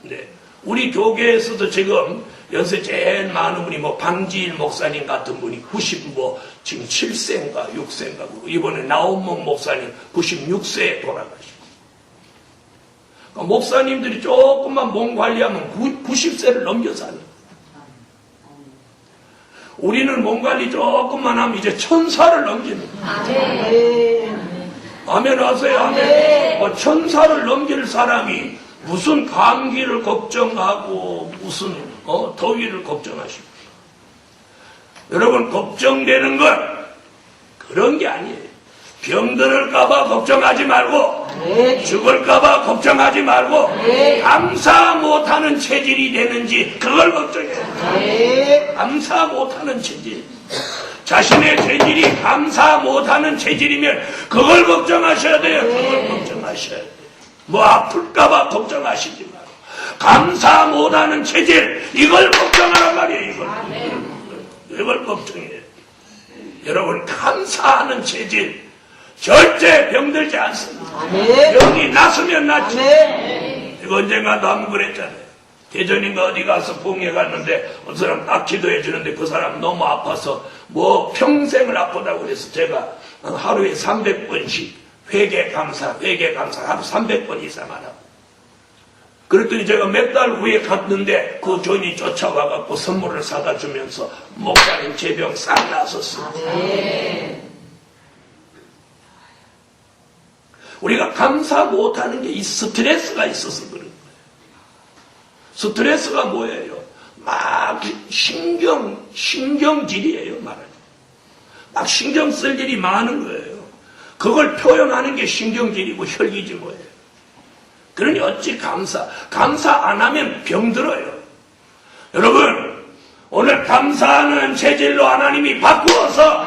네. 우리 교계에서도 지금 연세 제일 많은 분이 뭐 방지일 목사님 같은 분이 지금 7세인가 6세인가, 이번에 나온목 목사님 96세에 돌아가시고. 그러니까 목사님들이 조금만 몸 관리하면 90세를 넘겨 사는. 우리는 몸 관리 조금만 하면 이제 1000살을 넘기는. 아멘 하세요. 아멘. 1000살을 넘길 사람이 무슨 감기를 걱정하고 무슨 더위를 걱정하십니까? 여러분, 걱정되는 건 그런 게 아니에요. 병들을까봐 걱정하지 말고, 죽을까봐 걱정하지 말고, 감사 못하는 체질이 되는지 그걸 걱정해요. 감사 못하는 체질. 자신의 체질이 감사 못하는 체질이면 그걸 걱정하셔야 돼요. 그걸 걱정하셔야 돼요. 뭐 아플까봐 걱정하시지 말고, 감사 못하는 체질, 이걸 걱정하란 말이에요. 이걸 걱정해요. 여러분, 감사하는 체질 절대 병들지 않습니다. 병이 났으면 났지. 이거 언젠가 나무 그랬잖아요. 대전인가 어디 가서 봉에 갔는데 어느 사람 딱 기도해 주는데 그 사람 너무 아파서 뭐 평생을 아프다고 그래서 제가 하루에 300번씩 회개 감사 하루 300번 이상 하라고. 그랬더니 제가 몇 달 후에 갔는데 그 존이 쫓아와갖고 선물을 사다 주면서 목사님 제 병 싹 나섰습니다. 우리가 감사 못하는 게 이 스트레스가 있어서 그런 거예요. 스트레스가 뭐예요? 막 신경질이에요, 말하자면. 막 신경 쓸 일이 많은 거예요. 그걸 표현하는 게 신경질이고 혈기지 뭐예요. 그러니 어찌 감사 안 하면 병들어요. 여러분, 오늘 감사하는 체질로 하나님이 바꾸어서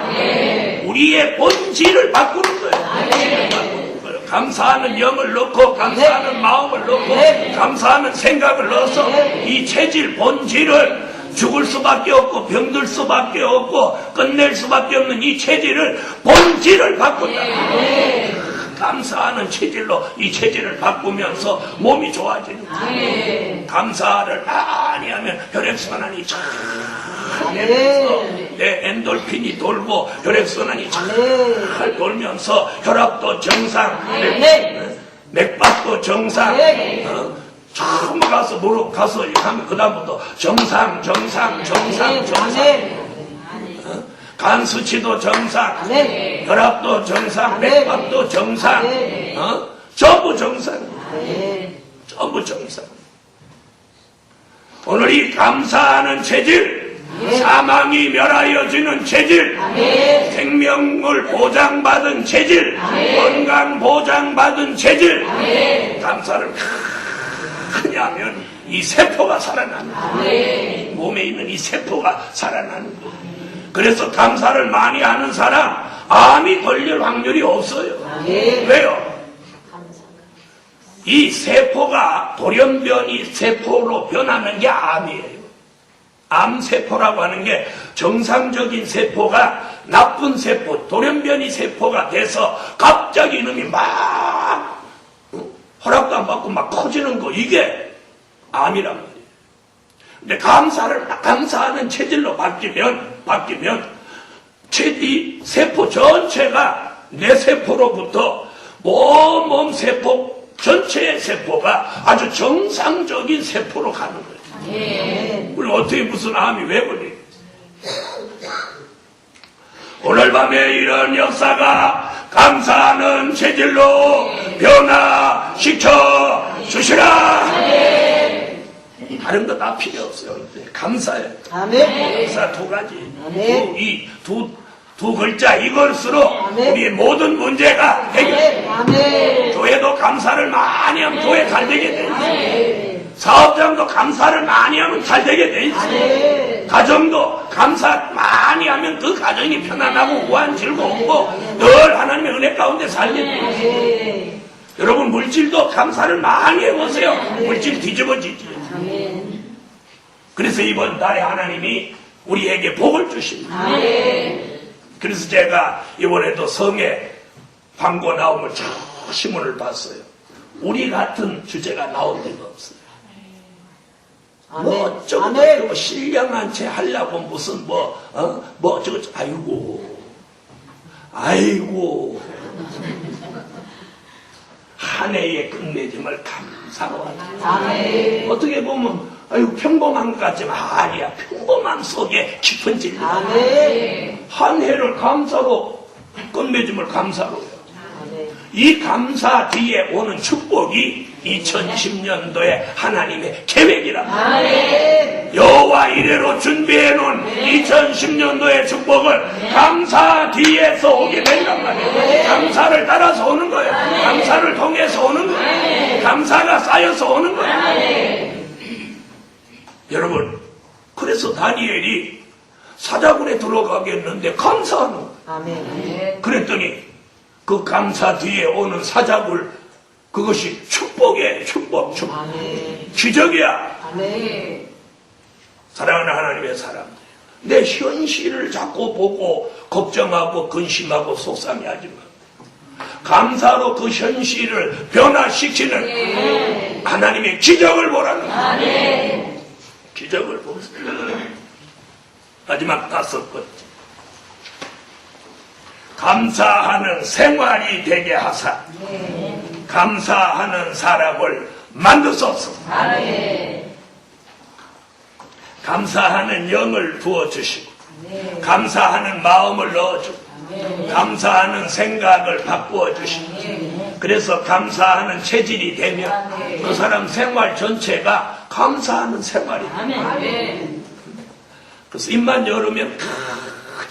우리의 본질을 바꾸는 거예요. 감사하는 영을 넣고, 감사하는 마음을 넣고, 감사하는 생각을 넣어서 이 체질, 본질을 죽을 수밖에 없고 병들 수밖에 없고 끝낼 수밖에 없는 이 체질을, 본질을 바꾼다. 감사하는 체질로 이 체질을 바꾸면서 몸이 좋아지는 거예요. 감사를 많이 하면 혈액순환이 잘 되면서 내 엔돌핀이 돌고 혈액순환이 잘 돌면서 혈압도 정상, 맥박도 정상, 처음 가서 무릎 가서 이렇게 하면 그 다음부터 정상. 간 수치도 정상, 혈압도 정상, 맥박도 정상, 전부 정상. 전부 정상. 오늘 이 감사하는 체질, 사망이 멸하여지는 체질, 생명을 보장받은 체질, 건강 보장받은 체질, 감사를 많이 하면 이 세포가 살아나는 거예요. 몸에 있는 이 세포가 살아나는 거예요. 그래서 감사를 많이 하는 사람 암이 걸릴 확률이 없어요. 왜요? 이 세포가 돌연변이 세포로 변하는 게 암이에요. 암세포라고 하는 게 정상적인 세포가 나쁜 세포, 돌연변이 세포가 돼서 갑자기 이놈이 막 허락도 안 받고 막 커지는 거, 이게 암이란 말이에요. 근데 감사하는 체질로 바뀌면 이 세포 전체가 내 세포로부터 몸 세포 전체의 세포가 아주 정상적인 세포로 가는 거예요. 우리 어떻게 무슨 암이 왜 걸려? 오늘 밤에 이런 역사가 감사하는 체질로 변화시켜 주시라. 다른 거 다 필요 없어요. 감사해요. 아멘. 감사 두 가지. 아멘. 이 두 글자 이것으로 아멘. 우리의 모든 문제가 해결돼요. 아멘. 교회도 감사를 많이 하면 교회 잘 되게 돼 있어요. 사업장도 감사를 많이 하면 잘 되게 돼 있어요. 가정도 감사 많이 하면 그 가정이 편안하고 우한 즐거우고 늘 하나님의 은혜 가운데 살게 돼 있어요. 여러분 물질도 감사를 많이 해보세요. 물질 뒤집어지지. 그래서 이번 달에 하나님이 우리에게 복을 주십니다. 그래서 제가 이번에도 성에 광고 나오면 참 신문을 봤어요. 우리 같은 주제가 나온 데가 없어요. 뭐 어쩌고 신령한 채 하려고 무슨 아이고 한 해의 끝맺음을 감사로 하다. 어떻게 보면 평범한 것 같지만 아니야. 평범함 속에 깊은 진리. 한 해를 감사로 끝맺음을 감사로 해요. 이 감사 뒤에 오는 축복이 2010년도에 하나님의 계획이랍니다. 여호와 이래로 준비해놓은 2010년도의 축복을 감사 뒤에서 오게 된단 말이에요. 감사를 따라서 오는 거예요. 감사를 통해서 오는 거예요. 감사가 쌓여서 오는 거예요. 여러분, 그래서 다니엘이 사자굴에 들어가겠는데 감사하는 거예요. 그랬더니 그 감사 뒤에 오는 사자굴, 그것이 축복이에요. 축복. 기적이야. 사랑하는 하나님의 사람, 내 현실을 자꾸 보고 걱정하고 근심하고 속상해하지 마. 감사로 그 현실을 변화시키는 하나님의 기적을 보라는 거예요. 기적을 보세요. 마지막 5번째, 감사하는 생활이 되게 하사 감사하는 사람을 만드소서. 감사하는 영을 부어주시고 감사하는 마음을 넣어주고 감사하는 생각을 바꾸어 주시고, 그래서 감사하는 체질이 되면 그 사람 생활 전체가 감사하는 생활입니다. 그래서 입만 열으면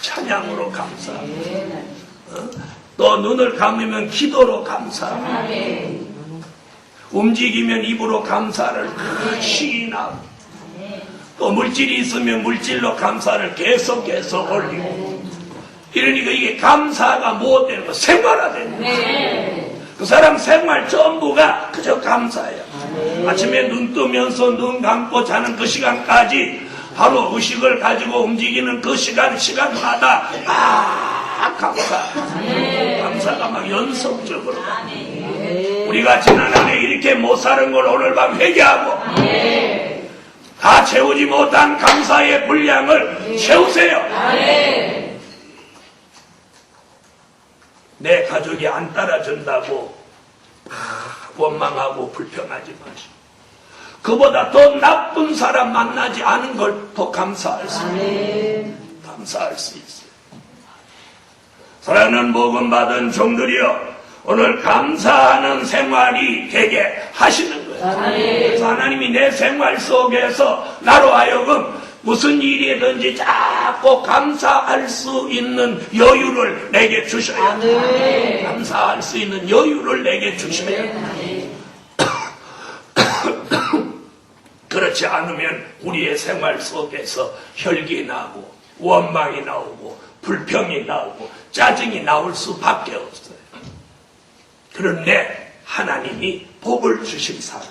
찬양으로 감사하고, 또 눈을 감으면 기도로 감사하고, 움직이면 입으로 감사를 시인하고, 또 물질이 있으면 물질로 감사를 계속 올리고, 이러니까 이게 감사가 뭐 되는 거? 생활화되는 거예요. 그 사람 생활 전부가 그저 감사예요. 아침에 눈 뜨면서 눈 감고 자는 그 시간까지 바로 의식을 가지고 움직이는 그 시간마다 감사가 막 연속적으로. 우리가 지난 한 해 이렇게 못 사는 걸 오늘 밤 회개하고 다 채우지 못한 감사의 분량을 채우세요. 내 가족이 안 따라준다고 원망하고 불평하지 마시고, 그보다 더 나쁜 사람 만나지 않은 걸 더 감사할 수 있어요. 사랑하는 복음 받은 종들이여, 오늘 감사하는 생활이 되게 하시는 거예요. 그래서 하나님이 내 생활 속에서 나로 하여금 무슨 일이든지 자꾸 감사할 수 있는 여유를 내게 주셔야 돼요. 감사할 수 있는 여유를 내게 주셔야 돼요. 그렇지 않으면 우리의 생활 속에서 혈기 나고 원망이 나오고 불평이 나오고 짜증이 나올 수밖에 없어요. 그런데 하나님이 복을 주신 사람,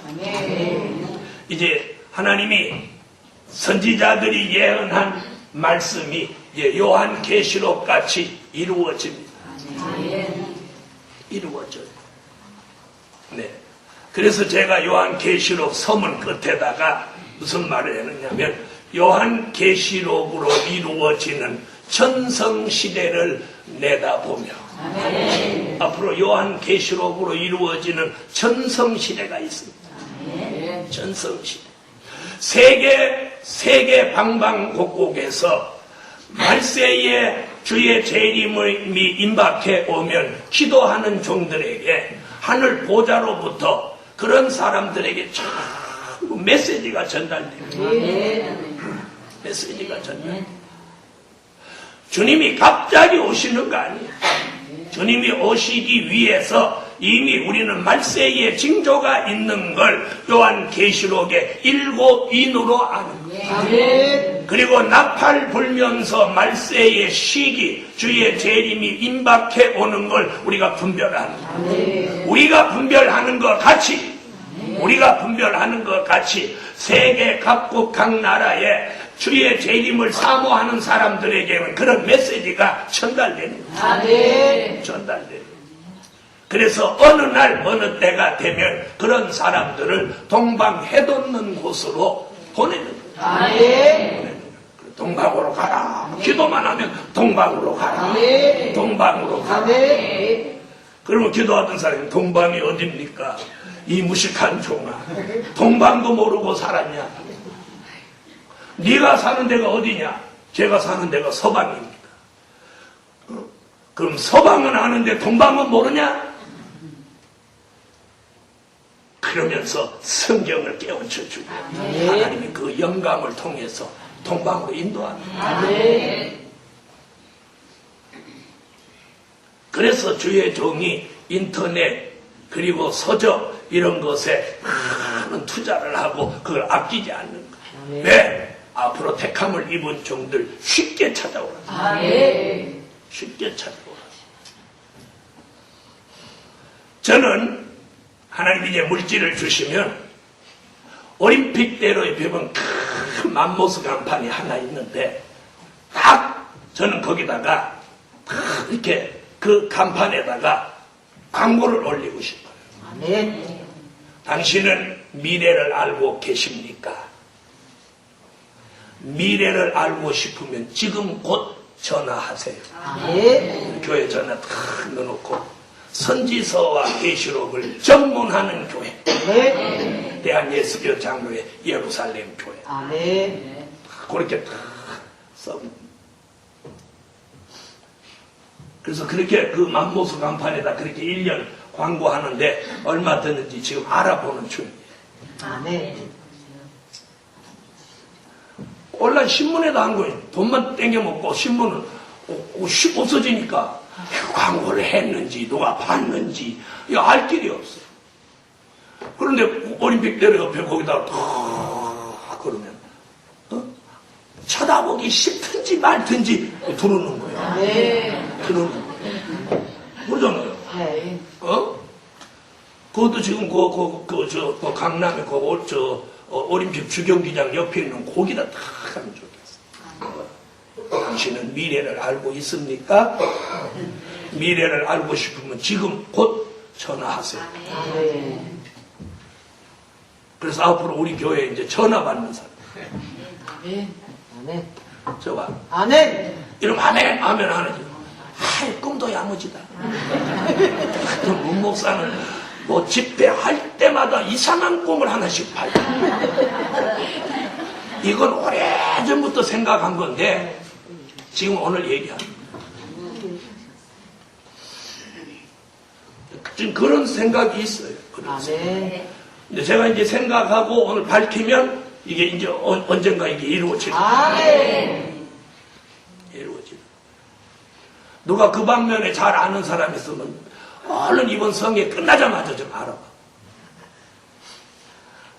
이제 하나님이 선지자들이 예언한 말씀이 이제 요한계시록 같이 이루어집니다. 이루어져요. 네. 그래서 제가 요한계시록 서문 끝에다가 무슨 말을 했느냐면 요한계시록으로 이루어지는 전성시대를 내다보며 앞으로 요한계시록으로 이루어지는 전성시대가 있습니다. 전성시대. 세계 방방곡곡에서 말세에 주의 재림이 임박해 오면 기도하는 종들에게 하늘 보좌로부터 그런 사람들에게 자꾸 메시지가 전달됩니다. 메시지가 전달. 주님이 갑자기 오시는 거 아니에요. 주님이 오시기 위해서 이미 우리는 말세의 징조가 있는 걸 요한계시록의 7인으로 아는 거예요. 그리고 나팔 불면서 말세의 시기, 주의 재림이 임박해 오는 걸 우리가 분별하는 거예요. 우리가 분별하는 것 같이 세계 각국 각 나라에 주의 재림을 사모하는 사람들에게는 그런 메시지가 전달되는 거예요. 전달되는 거예요. 그래서 어느 날 어느 때가 되면 그런 사람들을 동방해돋는 곳으로 보내는 거예요. 동방으로 가라. 기도만 하면 동방으로 가라. 동방으로 가라. 그러면 기도하던 사람이 동방이 어딥니까? 이 무식한 종아. 동방도 모르고 살았냐? 네가 사는 데가 어디냐? 제가 사는 데가 서방입니다. 그럼 서방은 아는데 동방은 모르냐? 그러면서 성경을 깨우쳐주고 하나님이 그 영감을 통해서 동방으로 인도합니다. 그래서 주의 종이 인터넷 그리고 서적 이런 것에 많은 투자를 하고 그걸 아끼지 않는 거예요. 왜? 앞으로 택함을 입은 종들 쉽게 찾아오라. 쉽게 찾아오라. 저는 하나님이 이제 물질을 주시면 올림픽대로에 펴본 큰 맘모스 간판이 하나 있는데 딱 저는 거기다가 이렇게 그 간판에다가 광고를 올리고 싶어요. 당신은 미래를 알고 계십니까? 미래를 알고 싶으면 지금 곧 전화하세요. 교회 전화 탁 넣어놓고 선지서와 계시록을 전문하는 교회. 대한예수교 장로회 예루살렘 교회. 그렇게 탁 써봅니다. 그래서 그렇게 그 맘모스 간판에다 그렇게 1년 광고하는데 얼마 드는지 지금 알아보는 중이에요. 온라인 신문에도 한 거예요. 돈만 땡겨먹고 신문은 없어지니까 광고를 했는지 누가 봤는지 이거 알 길이 없어요. 그런데 올림픽대로 옆에 거기다가 그러면 쳐다보기 싫든지 말든지 들어오는 거예요. 들어오는 거예요. 그러잖아요. 그것도 지금 저 강남에 올림픽 주경기장 옆에 있는 거기다 다 하면 좋겠어. 당신은 미래를 알고 있습니까? 미래를 알고 싶으면 지금 곧 전화하세요. 그래서 앞으로 우리 교회에 이제 전화 받는 사람. 저봐. 이러면 아멘 하면 안 하죠. 아이, 꿈도 야무지다. 문 목사는 뭐 집회할 때마다 이상한 꿈을 하나씩 봐요. 이건 오래전부터 생각한 건데 지금 오늘 얘기합니다. 지금 그런 생각이 있어요. 근데 제가 이제 생각하고 오늘 밝히면 이게 이제 언젠가 이게 이루어지는 이루어지는. 누가 그 방면에 잘 아는 사람이 있으면 얼른 이번 성회 끝나자마자 좀 알아봐.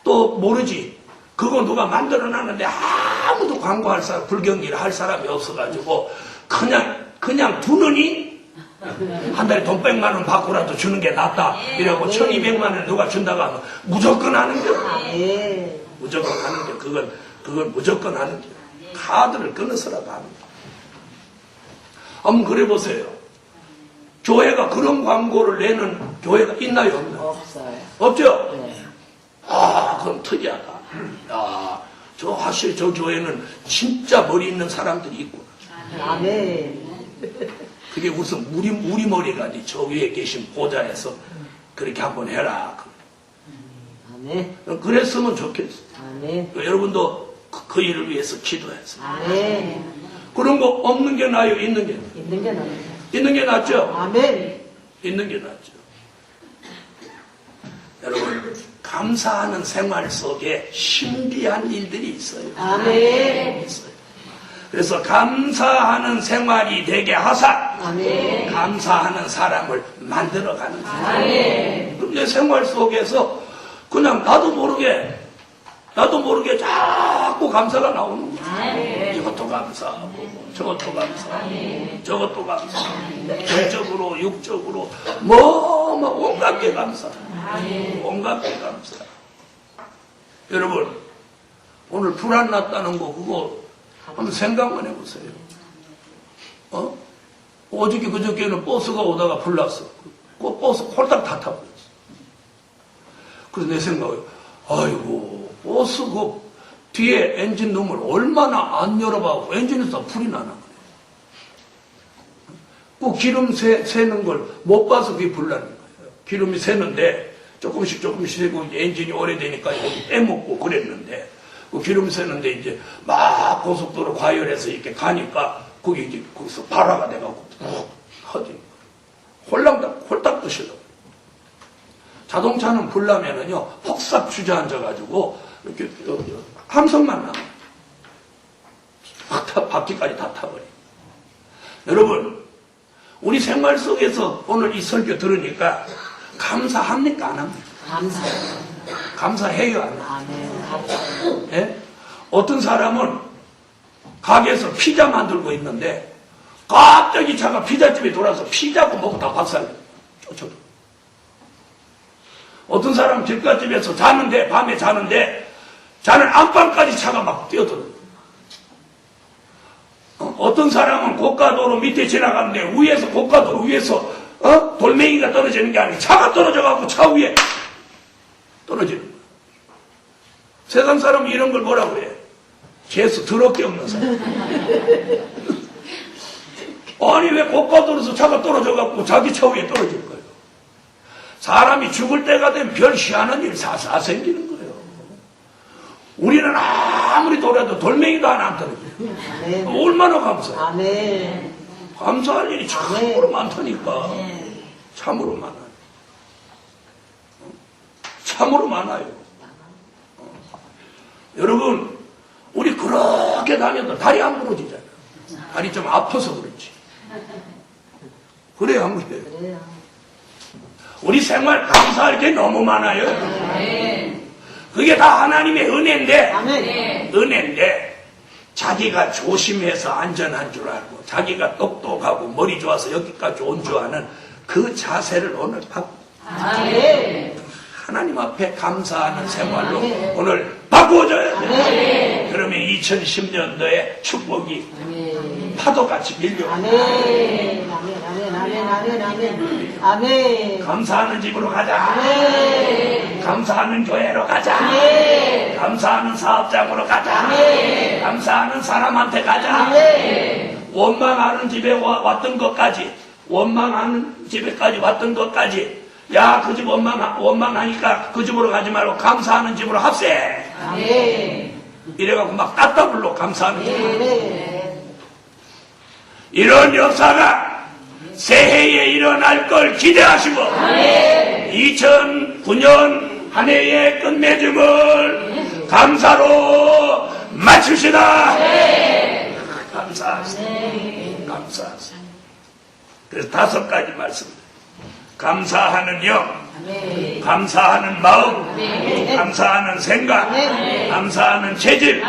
또 모르지. 그거 누가 만들어놨는데 아무도 광고할 사람, 불경기를 할 사람이 없어가지고 그냥 두느니 한 달에 돈 100만 원 받고라도 주는 게 낫다. 이러고 1200만 원 누가 준다고 하면 무조건 하는 거야. 무조건 하는 게 그건 그걸 무조건 하는 거예요. 카드를 끊어서라도 하는 거예요. 한번 그래 보세요. 교회가 그런 광고를 내는 교회가 있나요, 없나요? 없어요. 없죠? 네. 아, 그럼 특이하다. 야, 사실 저 교회는 진짜 머리 있는 사람들이 있구나. 아멘. 그게 무슨 우리 머리가 아니, 저 위에 계신 보좌에서 그렇게 한번 해라. 아멘. 그랬으면 좋겠어. 아멘. 여러분도 그 일을 위해서 기도해서. 아멘. 그런 거 없는 게 나아요, 있는 게? 있는 게 나아요. 있는 게 낫죠? 아멘. 있는 게 낫죠. 여러분, 감사하는 생활 속에 신비한 일들이 있어요. 아멘. 있어요. 그래서 감사하는 생활이 되게 하사 아멘. 감사하는 사람을 만들어가는 거예요. 아멘. 그럼 내 생활 속에서 그냥 나도 모르게 자꾸 감사가 나오는 거예요. 이것도 감사하고 저것도 감사하고 저것도 감사하고霊적으로 육적으로 뭐 온갖 게 감사하고 온갖 게 감사하고. 여러분, 오늘 불안 났다는 거 그거 한번 생각만 해보세요. 어저께 그저께는 버스가 오다가 불났어. 그 버스 홀딱 다 타버렸어. 그래서 내 생각에, 아이고, 버스 그 뒤에 엔진 룸을 얼마나 안 열어봐고 엔진에서 불이 나나 그래. 그 기름 새는 걸 못 봐서 그게 불나는 거예요. 기름이 새는데 조금씩 새고 이제 엔진이 오래되니까 여기 빼먹고 그랬는데 그 기름 새는데 이제 막 고속도로 과열해서 이렇게 가니까 거기 이제 거기서 발화가 돼가지고 푹 터진 거예요. 홀딱 부시더라고요. 자동차는 불나면은요, 폭삭 주저앉아가지고, 이렇게, 함성만 남아요. 바퀴까지 다 타버려요. 여러분, 우리 생활 속에서 오늘 이 설교 들으니까, 감사합니까? 안 합니까? 감사해요? 안 해요? 아멘. 예? 어떤 사람은 가게에서 피자 만들고 있는데, 갑자기 차가 피자집에 돌아서 피자고 뭐고 다 박살내요. 쫓아가. 어떤 사람은 길가집에서 자는데, 밤에 자는 안방까지 차가 막 뛰어들어요. 어떤 사람은 고가도로 밑에 지나가는데, 고가도로 위에서, 돌멩이가 떨어지는 게 아니고 차가 떨어져갖고 차 위에 떨어지는 거예요. 세상 사람은 이런 걸 뭐라고 해? 재수 더럽게 없는 사람. 아니, 왜 고가도로에서 차가 떨어져갖고 자기 차 위에 떨어질 거예요? 사람이 죽을 때가 되면 별 희한한 일이 사사 생기는 거예요. 우리는 아무리 돌아도 돌멩이도 하나 안 떨어져요. 아멘. 얼마나 감사해요. 아멘. 감사할 일이 참으로 많다니까. 참으로 많아요. 참으로 많아요. 여러분, 우리 그렇게 다녀도 다리 안 부러지잖아요. 다리 좀 아파서 그렇지. 그래요, 안 그래요? 그래요. 우리 생활 감사할 게 너무 많아요. 그게 다 하나님의 은혜인데, 아멘. 은혜인데, 자기가 조심해서 안전한 줄 알고, 자기가 똑똑하고 머리 좋아서 여기까지 온 줄 아는 그 자세를 오늘 바꾸. 아멘. 하나님 앞에 감사하는 생활로 오늘 바꾸어줘야 돼. 그러면 2010년도에 축복이 파도같이 밀려. 아멘. 아멘. 아멘. 아멘. 아멘. 아멘. 아멘. 감사하는 집으로 가자. 아멘. 감사하는 교회로 가자. 아멘. 감사하는 사업장으로 가자. 아멘. 감사하는 사람한테 가자. 아멘. 원망하는 집에 왔던 것까지, 원망하는 집에까지 왔던 것까지, 야, 그 집 원망하니까 그 집으로 가지 말고 감사하는 집으로 합세. 아멘. 이래갖고 막 따따블로 감사하는 집으로. 아멘. 이런 역사가 새해에 일어날 걸 기대하시고, 2009년 한 해의 끝맺음을 감사로 마칩시다. 감사하세요. 감사하세요. 그래서 5가지 말씀입니다. 감사하는 영, 감사하는 마음, 감사하는 생각, 감사하는 체질,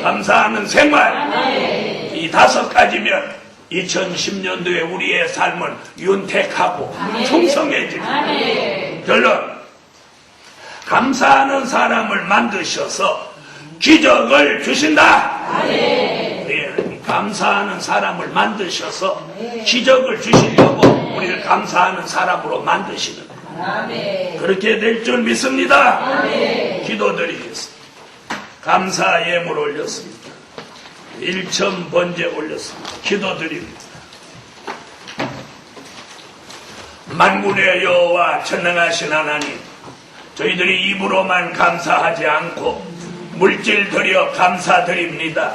감사하는 생활. 이 5가지면 2010년도에 우리의 삶은 윤택하고 풍성해집니다. 결론, 감사하는 사람을 만드셔서 기적을 주신다. 우리 감사하는 사람을 만드셔서 기적을 주시려고 우리를 감사하는 사람으로 만드시는 거예요. 그렇게 될 줄 믿습니다. 기도드리겠습니다. 감사 예물 올렸습니다. 1천 번제 올렸습니다. 기도드립니다. 만군의 여호와 전능하신 하나님, 저희들이 입으로만 감사하지 않고 물질 드려 감사드립니다.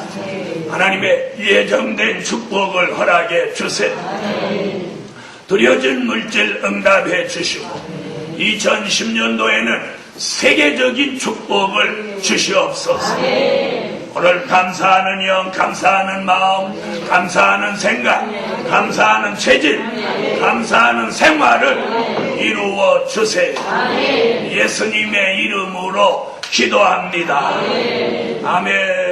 하나님의 예정된 축복을 허락해 주세요. 드려진 물질 응답해 주시고 2010년도에는 세계적인 축복을 주시옵소서. 오늘 감사하는 영, 감사하는 마음, 감사하는 생각, 감사하는 체질, 감사하는 생활을 이루어 주세요. 예수님의 이름으로 기도합니다. 아멘.